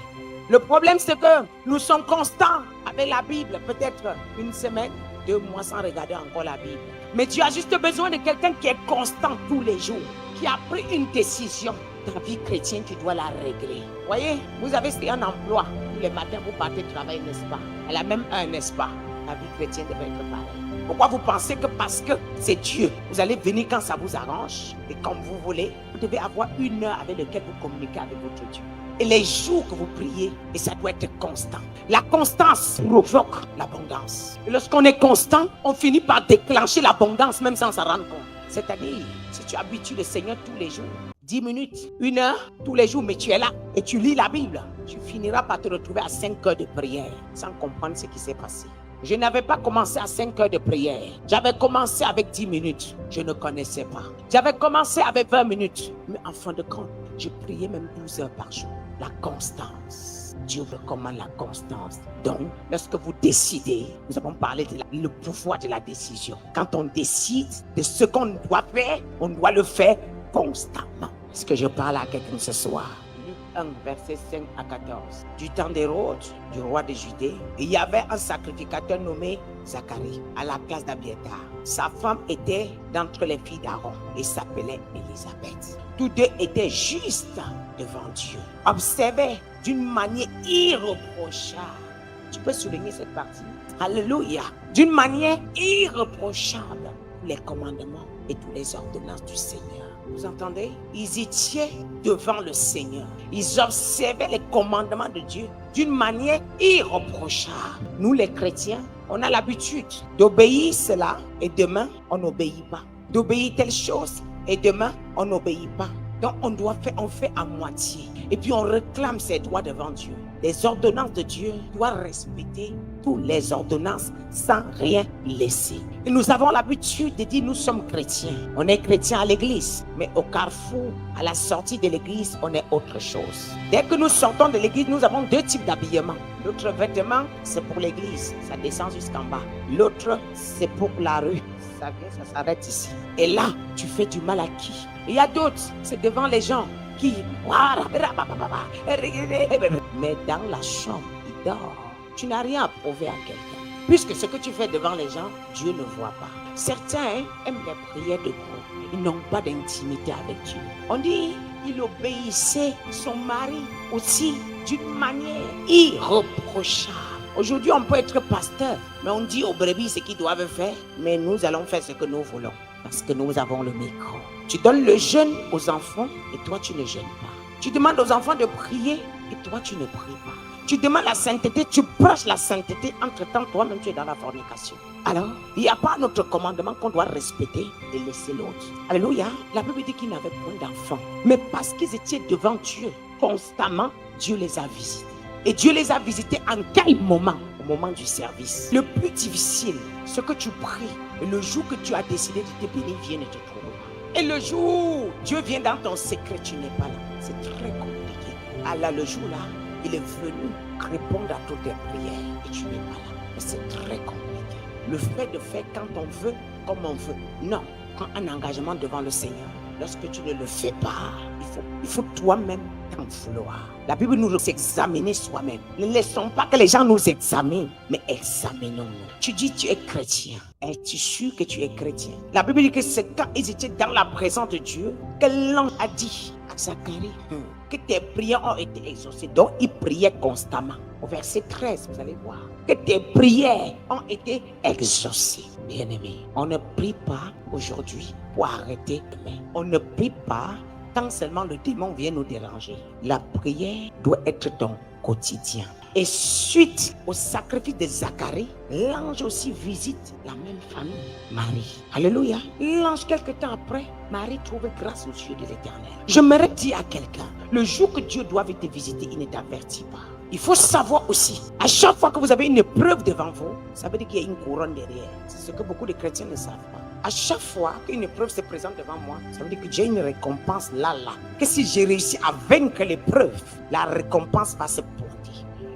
Le problème, c'est que nous sommes constants avec la Bible, peut-être une semaine, 2 mois sans regarder encore la Bible. Mais tu as juste besoin de quelqu'un qui est constant tous les jours, qui a pris une décision. Ta vie chrétienne, tu dois la régler. Voyez, vous avez un emploi. Tous les matins, vous partez travailler, n'est-ce pas? Elle a même un, n'est-ce pas? La vie chrétienne devrait être pareille. Pourquoi vous pensez que parce que c'est Dieu, vous allez venir quand ça vous arrange et comme vous voulez? Vous devez avoir une heure avec laquelle vous communiquez avec votre Dieu. Et les jours que vous priez, et ça doit être constant. La constance provoque l'abondance. Et lorsqu'on est constant, on finit par déclencher l'abondance même sans s'en rendre compte. C'est-à-dire, si tu habitues le Seigneur tous les jours, 10 minutes, 1 heure, tous les jours, mais tu es là et tu lis la Bible, tu finiras par te retrouver à 5 heures de prière sans comprendre ce qui s'est passé. Je n'avais pas commencé à 5 heures de prière. J'avais commencé avec 10 minutes. Je ne connaissais pas. J'avais commencé avec 20 minutes. Mais en fin de compte, je priais même 12 heures par jour. La constance. Dieu recommande la constance. Donc, lorsque vous décidez, nous avons parlé de le pouvoir de la décision. Quand on décide de ce qu'on doit faire, on doit le faire constamment. Est-ce que je parle à quelqu'un ce soir? 1, verset 5 à 14. Du temps d'Hérode, du roi de Judée, il y avait un sacrificateur nommé Zacharie, à la place d'Abiathar. Sa femme était d'entre les filles d'Aaron et s'appelait Élisabeth. Tous deux étaient justes devant Dieu, observaient d'une manière irréprochable. Tu peux souligner cette partie? Alléluia. D'une manière irréprochable, les commandements et toutes les ordonnances du Seigneur. Vous entendez? Ils étaient devant le Seigneur. Ils observaient les commandements de Dieu d'une manière irréprochable. Nous les chrétiens, on a l'habitude d'obéir cela et demain on n'obéit pas. D'obéir telle chose et demain on n'obéit pas. Donc on fait à moitié. Et puis on réclame ses droits devant Dieu. Les ordonnances de Dieu doivent respecter toutes les ordonnances sans rien laisser. Et nous avons l'habitude de dire nous sommes chrétiens. On est chrétiens à l'église. Mais au carrefour, à la sortie de l'église, on est autre chose. Dès que nous sortons de l'église, nous avons 2 types d'habillement. Notre vêtement, c'est pour l'église. Ça descend jusqu'en bas. L'autre, c'est pour la rue. Ça vient, ça s'arrête ici. Et là, tu fais du mal à qui? Il y a d'autres, c'est devant les gens qui... Mais dans la chambre, il dort. Tu n'as rien à prouver à quelqu'un. Puisque ce que tu fais devant les gens, Dieu ne voit pas. Certains aiment les prières de groupe. Ils n'ont pas d'intimité avec Dieu. On dit, il obéissait son mari aussi d'une manière irréprochable. Aujourd'hui, on peut être pasteur, mais on dit aux brebis ce qu'ils doivent faire. Mais nous allons faire ce que nous voulons, parce que nous avons le micro. Tu donnes le jeûne aux enfants et toi, tu ne jeûnes pas. Tu demandes aux enfants de prier et toi, tu ne pries pas. Tu demandes la sainteté, tu prêches la sainteté. Entre-temps, toi-même, tu es dans la fornication. Alors, il n'y a pas notre commandement qu'on doit respecter et laisser l'autre. Alléluia. La Bible dit qu'ils n'avaient point d'enfants. Mais parce qu'ils étaient devant Dieu constamment, Dieu les a visités. Et Dieu les a visités en quel moment? Au moment du service. Le plus difficile, ce que tu pries, et le jour que tu as décidé de te bénir, vient de te trouver. Et le jour où Dieu vient dans ton secret, tu n'es pas là. C'est très compliqué. Alors le jour là, Il est venu répondre à toutes tes prières et tu n'es pas là. Mais c'est très compliqué. Le fait de faire quand on veut, comme on veut. Non, prends un engagement devant le Seigneur. Lorsque tu ne le fais pas, il faut toi-même t'en vouloir. La Bible nous laisse examiner soi-même. Ne laissons pas que les gens nous examinent, mais examinons-nous. Tu dis tu es chrétien. Es-tu sûr que tu es chrétien? La Bible dit que c'est quand ils étaient dans la présence de Dieu que l'ange a dit à Zacharie que tes prières ont été exaucées. Donc il priait constamment. Au verset 13, vous allez voir que tes prières ont été exaucées. Bien-aimés, on ne prie pas aujourd'hui pour arrêter demain. On ne prie pas quand seulement le démon vient nous déranger. La prière doit être ton quotidien. Et suite au sacrifice de Zacharie, l'ange aussi visite la même famille, Marie. Alléluia. L'ange, quelque temps après, Marie trouve grâce aux yeux de l'Éternel. J'aimerais dire à quelqu'un, le jour que Dieu doit te visiter, il ne t'avertit pas. Il faut savoir aussi, à chaque fois que vous avez une épreuve devant vous, ça veut dire qu'il y a une couronne derrière. C'est ce que beaucoup de chrétiens ne savent pas. À chaque fois qu'une épreuve se présente devant moi, ça veut dire que j'ai une récompense là. Que si j'ai réussi à vaincre l'épreuve, la récompense va se porter.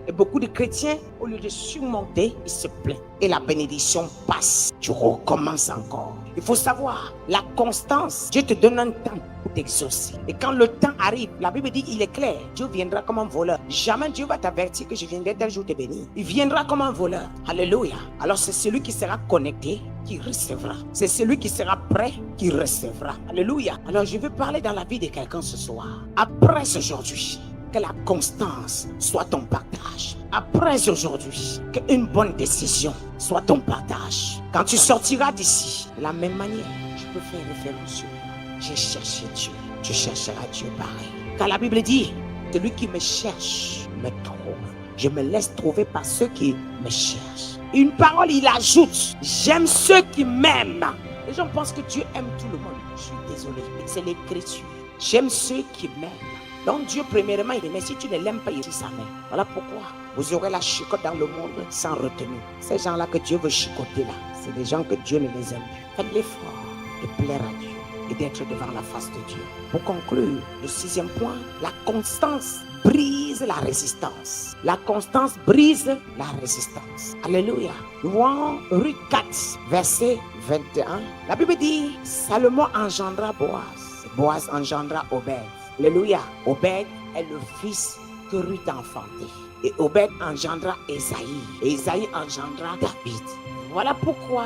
Et beaucoup de chrétiens, au lieu de surmonter, ils se plaignent. Et la bénédiction passe. Tu recommences encore. Il faut savoir, la constance, Dieu te donne un temps pour t'exaucer. Et quand le temps arrive, la Bible dit, il est clair, Dieu viendra comme un voleur. Jamais Dieu va t'avertir que je viendrai tel jour te bénir. Il viendra comme un voleur. Alléluia. Alors c'est celui qui sera connecté qui recevra. C'est celui qui sera prêt qui recevra. Alléluia. Alors je veux parler dans la vie de quelqu'un ce soir. Après aujourd'hui, que la constance soit ton partage. Après aujourd'hui, qu'une bonne décision soit ton partage. Quand tu sortiras d'ici, de la même manière, je peux faire référence sur moi. J'ai cherché Dieu. Tu chercheras Dieu pareil. Car la Bible dit, celui qui me cherche me trouve. Je me laisse trouver par ceux qui me cherchent. Une parole, il ajoute, j'aime ceux qui m'aiment. Les gens pensent que Dieu aime tout le monde. Je suis désolé, c'est l'écriture. J'aime ceux qui m'aiment. Donc Dieu, premièrement, il aime. Si tu ne l'aimes pas, il dit sa main. Voilà pourquoi vous aurez la chicote dans le monde sans retenue. Ces gens-là que Dieu veut chicoter là, c'est des gens que Dieu ne les aime plus. Faites l'effort de plaire à Dieu et d'être devant la face de Dieu. Pour conclure, le 6e point, la constance brise la résistance. La constance brise la résistance. Alléluia. Nous voyons Ruth 4, verset 21. La Bible dit, Salomon engendra Boaz. Boaz engendra Obed. Alléluia. Obed est le fils que Ruth a enfanté. Et Obed engendra Esaïe. Et Esaïe engendra David. Voilà pourquoi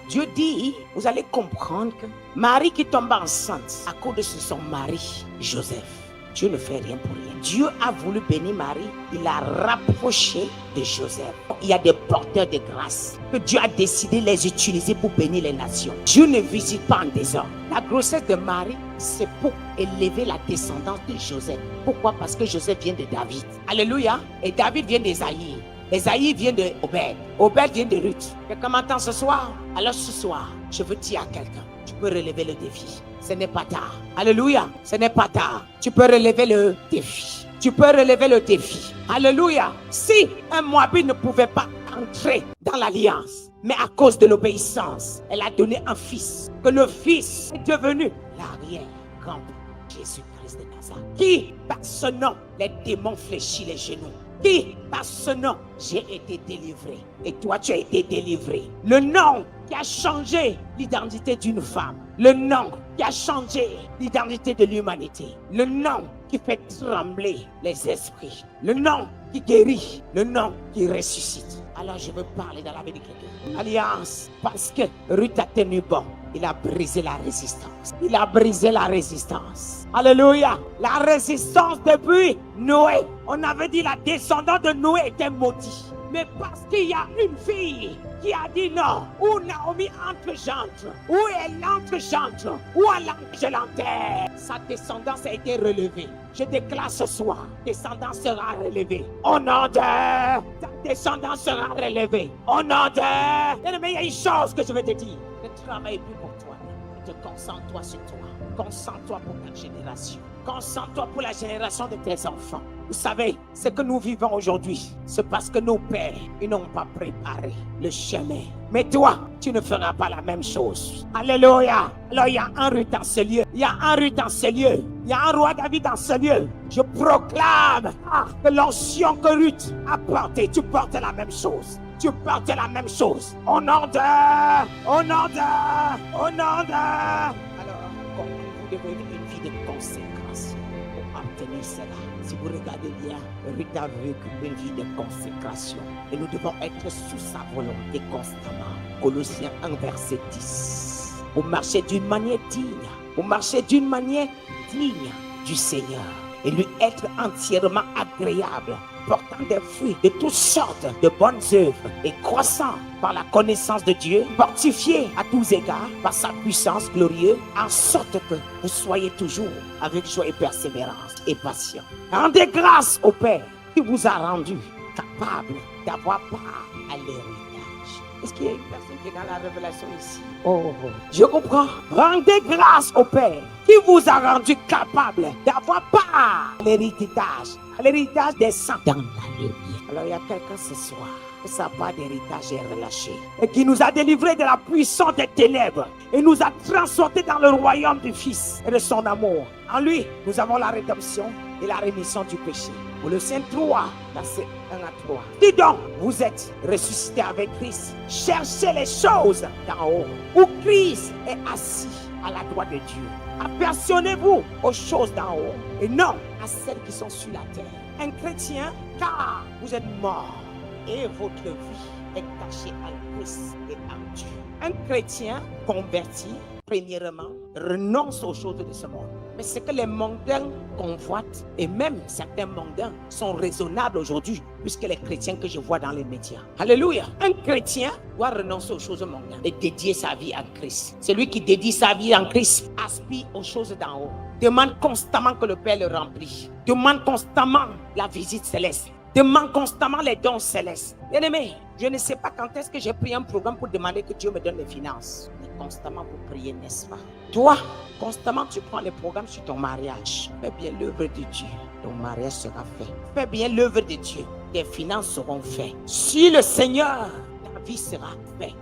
Dieu dit, vous allez comprendre que Marie qui tombe enceinte à cause de son mari, Joseph, Dieu ne fait rien pour rien. Dieu a voulu bénir Marie, il l'a rapproché de Joseph. Il y a des porteurs de grâce que Dieu a décidé de les utiliser pour bénir les nations. Dieu ne visite pas en désordre. La grossesse de Marie, c'est pour élever la descendance de Joseph. Pourquoi? Parce que Joseph vient de David. Alléluia. Et David vient d'Esaïe. Esaïe vient de Obed. Obed vient de Ruth. Quelqu'un m'entend ce soir? Alors ce soir, je veux dire à quelqu'un, tu peux relever le défi. Ce n'est pas tard. Alléluia. Ce n'est pas tard. Tu peux relever le défi. Tu peux relever le défi. Alléluia. Si un Moabite ne pouvait pas entrer dans l'alliance, mais à cause de l'obéissance, elle a donné un fils. Que le fils est devenu l'arrière-grand Jésus-Christ de Nazareth. Qui, par ce nom, les démons fléchissent les genoux. Qui, par ce nom, j'ai été délivré. Et toi, tu as été délivré. Le nom qui a changé l'identité d'une femme. Le nom qui a changé l'identité de l'humanité. Le nom qui fait trembler les esprits. Le nom qui guérit. Le nom qui ressuscite. Alors je veux parler dans la vie de quelqu'un. Alliance, parce que Ruth a tenu bon. Il a brisé la résistance. Il a brisé la résistance. Alléluia. La résistance depuis Noé. On avait dit la descendance de Noé était maudite. Mais parce qu'il y a une fille qui a dit non, où Naomi entre-gendre, où elle entre-gendre, où elle je l'enterre, sa descendance a été relevée. Je déclare ce soir, descendance sera relevée. Au nom de ta descendance sera relevée. Au nom de... Mais il y a une chose que je vais te dire. Ne travaille plus pour toi. Ne te concentre-toi sur toi. Concentre-toi pour ta génération. Concentre-toi pour la génération de tes enfants. Vous savez, ce que nous vivons aujourd'hui, c'est parce que nos pères, ils n'ont pas préparé le chemin. Mais toi, tu ne feras pas la même chose. Alléluia. Alors il y a un Ruth dans ce lieu. Il y a un Ruth dans ce lieu. Il y a un roi David dans ce lieu. Je proclame que l'onction que Ruth a portée, tu portes la même chose. Tu portes la même chose. Au nom de... Alors, comme vous devez une vie de consécration pour obtenir cela. Si vous regardez bien, Ruth a vécu une vie de consécration. Et nous devons être sous sa volonté constamment. Colossiens 1, verset 10. Vous marchez d'une manière digne. Vous marchez d'une manière digne du Seigneur. Et lui être entièrement agréable, portant des fruits de toutes sortes de bonnes œuvres et croissant par la connaissance de Dieu, fortifié à tous égards par sa puissance glorieuse, en sorte que vous soyez toujours avec joie et persévérance et patient. Rendez grâce au Père qui vous a rendu capable d'avoir part à l'héritage. Est-ce qu'il y a une personne qui est dans la révélation ici? Oh, je comprends. Rendez grâce au Père qui vous a rendu capable d'avoir part à l'héritage des saints dans la lumière. Alors il y a quelqu'un ce soir que sa part d'héritage est relâchée et qui nous a délivrés de la puissance des ténèbres et nous a transportés dans le royaume du Fils et de son amour. En lui, nous avons la rédemption et la rémission du péché. Colossiens 3, verset 1 à 3. Dis donc, vous êtes ressuscités avec Christ. Cherchez les choses d'en haut, où Christ est assis à la droite de Dieu. Affectionnez-vous aux choses d'en haut et non à celles qui sont sur la terre. Un chrétien, car vous êtes mort et votre vie est cachée en Christ et en Dieu. Un chrétien converti, premièrement, renonce aux choses de ce monde. Mais ce que les mondains convoitent, et même certains mondains sont raisonnables aujourd'hui, puisque les chrétiens que je vois dans les médias. Alléluia. Un chrétien doit renoncer aux choses mondaines et dédier sa vie à Christ. Celui qui dédie sa vie en Christ aspire aux choses d'en haut. Demande constamment que le Père le remplisse. Demande constamment la visite céleste. Demande constamment les dons célestes. Bien-aimé, je ne sais pas quand est-ce que j'ai pris un programme pour demander que Dieu me donne les finances. Mais constamment vous priez, n'est-ce pas? Toi, constamment tu prends les programmes sur ton mariage. Fais bien l'œuvre de Dieu. Ton mariage sera fait. Fais bien l'œuvre de Dieu. Tes finances seront faites. Si le Seigneur, ta vie sera faite.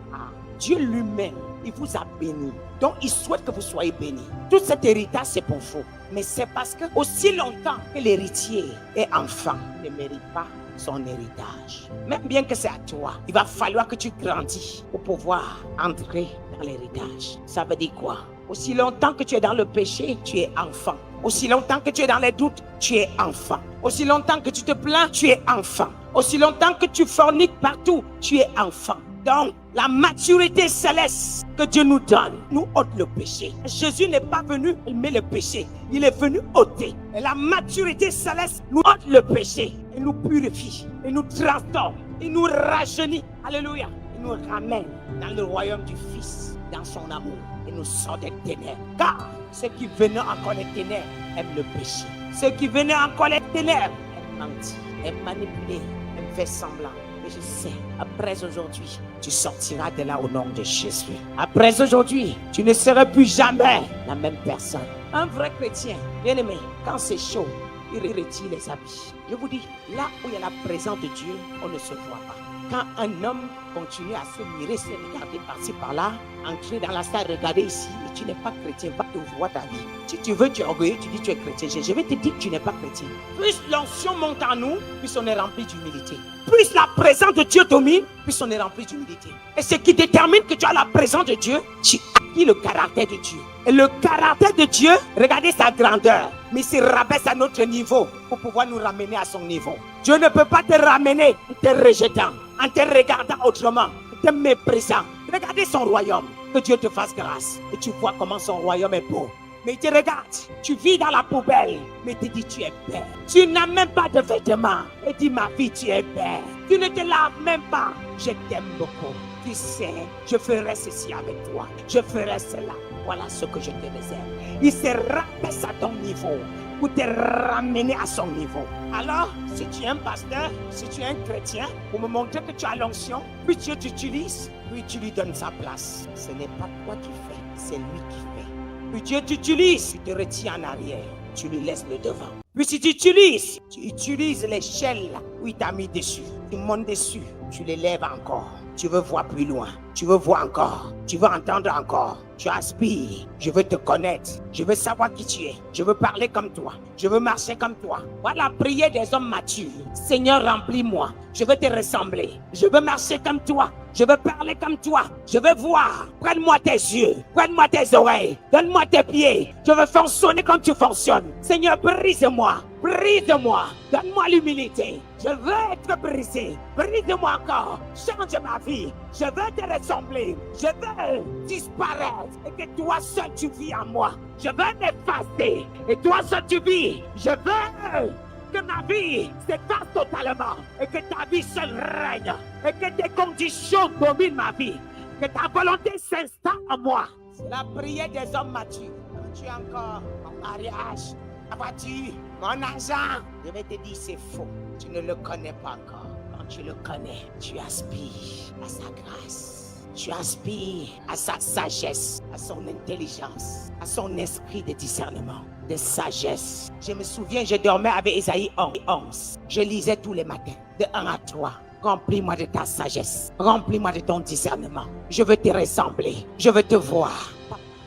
Dieu lui-même, il vous a béni. Donc, il souhaite que vous soyez bénis. Tout cet héritage, c'est pour vous. Mais c'est parce que aussi longtemps que l'héritier est enfant, il ne mérite pas son héritage. Même bien que c'est à toi, il va falloir que tu grandis pour pouvoir entrer dans l'héritage. Ça veut dire quoi? Aussi longtemps que tu es dans le péché, tu es enfant. Aussi longtemps que tu es dans les doutes, tu es enfant. Aussi longtemps que tu te plains, tu es enfant. Aussi longtemps que tu forniques partout, tu es enfant. Donc, la maturité céleste que Dieu nous donne, nous ôte le péché. Jésus n'est pas venu aimer le péché, il est venu ôter. Et la maturité céleste nous ôte le péché, et nous purifie, et nous transforme, et nous rajeunit. Alléluia. Et nous ramène dans le royaume du Fils, dans son amour, et nous sort des ténèbres. Car ceux qui venaient encore les ténèbres aiment le péché. Ceux qui venaient encore les ténèbres aiment mentir, aiment manipuler, aiment faire semblant. Je sais, après aujourd'hui, tu sortiras de là au nom de Jésus. Après aujourd'hui, tu ne seras plus jamais la même personne. Un vrai chrétien, bien aimé, quand c'est chaud, il retire les habits. Je vous dis, là où il y a la présence de Dieu, on ne se voit pas. Quand un homme continue à se mirer, se regarder par-ci par-là, entrer dans la salle, regarder ici, et tu n'es pas chrétien, va te voir ta vie. Si tu veux, tu es orgueilleux, tu dis tu es chrétien. Je vais te dire que tu n'es pas chrétien. Plus l'onction monte en nous, plus on est rempli d'humilité. Plus la présence de Dieu domine, plus on est rempli d'humilité. Et ce qui détermine que tu as la présence de Dieu, tu acquis le caractère de Dieu. Et le caractère de Dieu, regardez sa grandeur, mais il se rabaisse à notre niveau pour pouvoir nous ramener à son niveau. Dieu ne peut pas te ramener en te rejetant, en te regardant autrement, en te méprisant. Regardez son royaume, que Dieu te fasse grâce. Et tu vois comment son royaume est beau. Mais il te regarde, tu vis dans la poubelle, mais il te dit tu es belle. Tu n'as même pas de vêtements, et dit ma fille tu es belle. Tu ne te laves même pas, je t'aime beaucoup. Tu sais, je ferai ceci avec toi, je ferai cela. Voilà ce que je te réserve. Il se rabaisse à ton niveau pour te ramener à son niveau. Alors, si tu es un pasteur, si tu es un chrétien, pour me montrer que tu as l'onction, puis Dieu t'utilise, puis tu lui donnes sa place. Ce n'est pas toi qui fais, c'est lui qui fait. Puis Dieu t'utilise, tu te retires en arrière. tu lui laisses le devant. Puis si tu utilises l'échelle où il t'a mis dessus. Tu montes dessus, tu l'élèves encore. Tu veux voir plus loin, tu veux voir encore, tu veux entendre encore. Tu aspires, je veux te connaître, je veux savoir qui tu es, je veux parler comme toi, je veux marcher comme toi. Voilà la prière des hommes matures. Seigneur, remplis-moi, je veux te ressembler, je veux marcher comme toi, je veux parler comme toi, je veux voir. Prenne-moi tes yeux, prenne-moi tes oreilles, donne-moi tes pieds, je veux fonctionner comme tu fonctionnes. Seigneur, brise-moi, brise-moi, donne-moi l'humilité. Je veux être brisé, brise-moi encore, change ma vie, je veux te ressembler, je veux disparaître et que toi seul tu vis en moi. Je veux m'effacer et toi seul tu vis. Je veux que ma vie s'efface totalement et que ta vie seule règne et que tes conditions dominent ma vie, que ta volonté s'installe en moi. C'est la prière des hommes matures. Quand tu as encore mon mariage, ma voiture, mon argent, je vais te dire c'est faux. Tu ne le connais pas encore. Quand tu le connais, tu aspires à sa grâce. Tu aspires à sa sagesse, à son intelligence, à son esprit de discernement, de sagesse. Je me souviens, je dormais avec Ésaïe 11. Je lisais tous les matins, de 1 à 3. Remplis-moi de ta sagesse, remplis-moi de ton discernement. Je veux te ressembler, je veux te voir.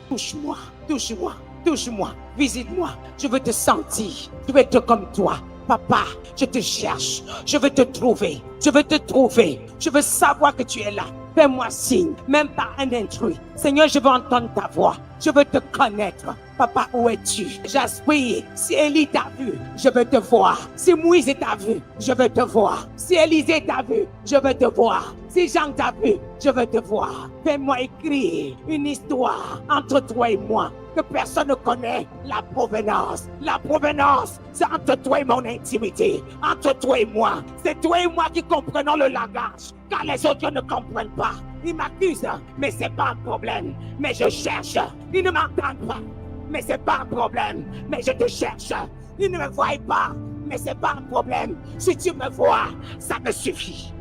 Touche-moi, touche-moi, touche-moi, visite-moi. Je veux te sentir, je veux être comme toi. Papa, je te cherche, je veux te trouver, je veux te trouver, je veux savoir que tu es là. Fais-moi signe, même par un intrus. Seigneur, je veux entendre ta voix, je veux te connaître. Papa, où es-tu? J'aspire. Si Élie t'a vu, je veux te voir. Si Moïse t'a vu, je veux te voir. Si Élisée t'a vu, je veux te voir. Si Jean t'a vu, je veux te voir. Fais-moi écrire une histoire entre toi et moi que personne ne connaît. La provenance, c'est entre toi et mon intimité, entre toi et moi. C'est toi et moi qui comprenons le langage, car les autres ne comprennent pas. Ils m'accusent, mais c'est pas un problème. Mais je cherche, ils ne m'entendent pas. Mais c'est pas un problème, mais je te cherche. Ils ne me voient pas, mais c'est pas un problème. Si tu me vois, ça me suffit.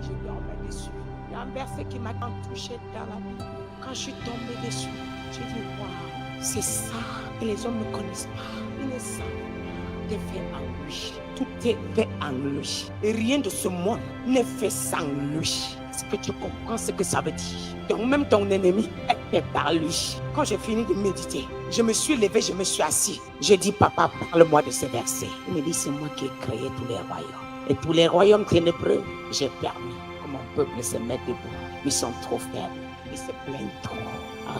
Je dormais dessus. Il y a un verset qui m'a tant touché dans la vie. Quand je suis tombée dessus, j'ai dit, waouh, c'est ça que les hommes ne connaissent pas. Ils ne savent pas. Tout est fait en lui. Tout est fait en lui. Et rien de ce monde n'est fait sans lui. Est-ce que tu comprends ce que ça veut dire? Donc même ton ennemi est fait par lui. Quand j'ai fini de méditer, je me suis levé, je me suis assis. J'ai dit, papa, parle-moi de ce verset. Il me dit, c'est moi qui ai créé tous les royaumes. Et tous les royaumes ténébreux, j'ai permis que mon peuple se mette debout. Ils sont trop faibles. Ils se plaignent trop.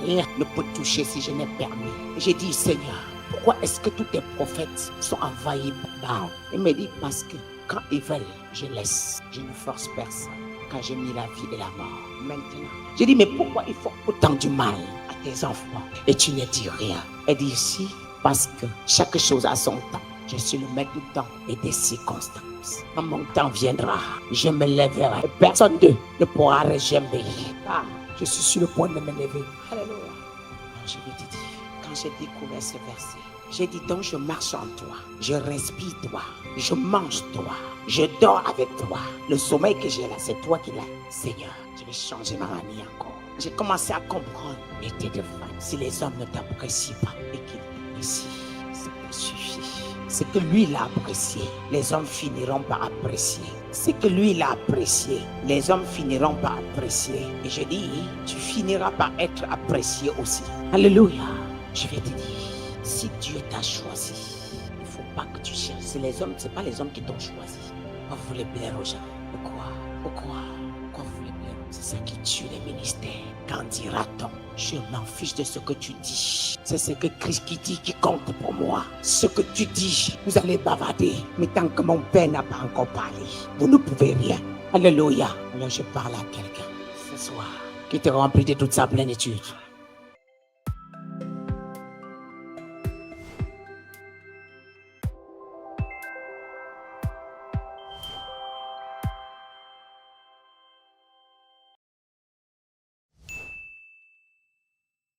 Rien ne peut toucher si je n'ai permis. J'ai dit, Seigneur, pourquoi est-ce que tous tes prophètes sont envahis par Baal? Il me dit, parce que quand ils veulent, je laisse. Je ne force personne. Quand j'ai mis la vie et la mort, maintenant. J'ai dit, mais pourquoi il faut autant du mal à tes enfants? Et tu ne dis rien. Elle dit ici, parce que chaque chose a son temps. Je suis le maître du temps et des circonstances. Quand mon temps viendra, je me lèverai. Et personne ne pourra régemmer. Ah, je suis sur le point de me lever. Alléluia. Je vais te dire, quand j'ai découvert ce verset, j'ai dit donc je marche en toi, je respire toi, je mange toi, je dors avec toi. Le sommeil que j'ai là, c'est toi qui l'as. Seigneur, je vais changer ma vie encore. J'ai commencé à comprendre l'été de femme. Si les hommes ne t'apprécient pas et qu'ils t'apprécient, ça te suffit. Ce que lui il a apprécié, les hommes finiront par apprécier. Ce que lui il a apprécié, les hommes finiront par apprécier. Et je dis, tu finiras par être apprécié aussi. Alléluia. Je vais te dire, si Dieu t'a choisi, il ne faut pas que tu cherches. C'est les hommes, ce n'est pas les hommes qui t'ont choisi. Pourquoi vous voulez plaire aux gens? Pourquoi vous voulez plaire? C'est ça qui tue les ministères. Qu'en dira-t-on? Je m'en fiche de ce que tu dis. C'est ce que Christ qui dit qui compte pour moi. Ce que tu dis, vous allez bavarder. Mais tant que mon Père n'a pas encore parlé, vous ne pouvez rien. Alléluia. Alors je parle à quelqu'un ce soir qui te remplit de toute sa plénitude.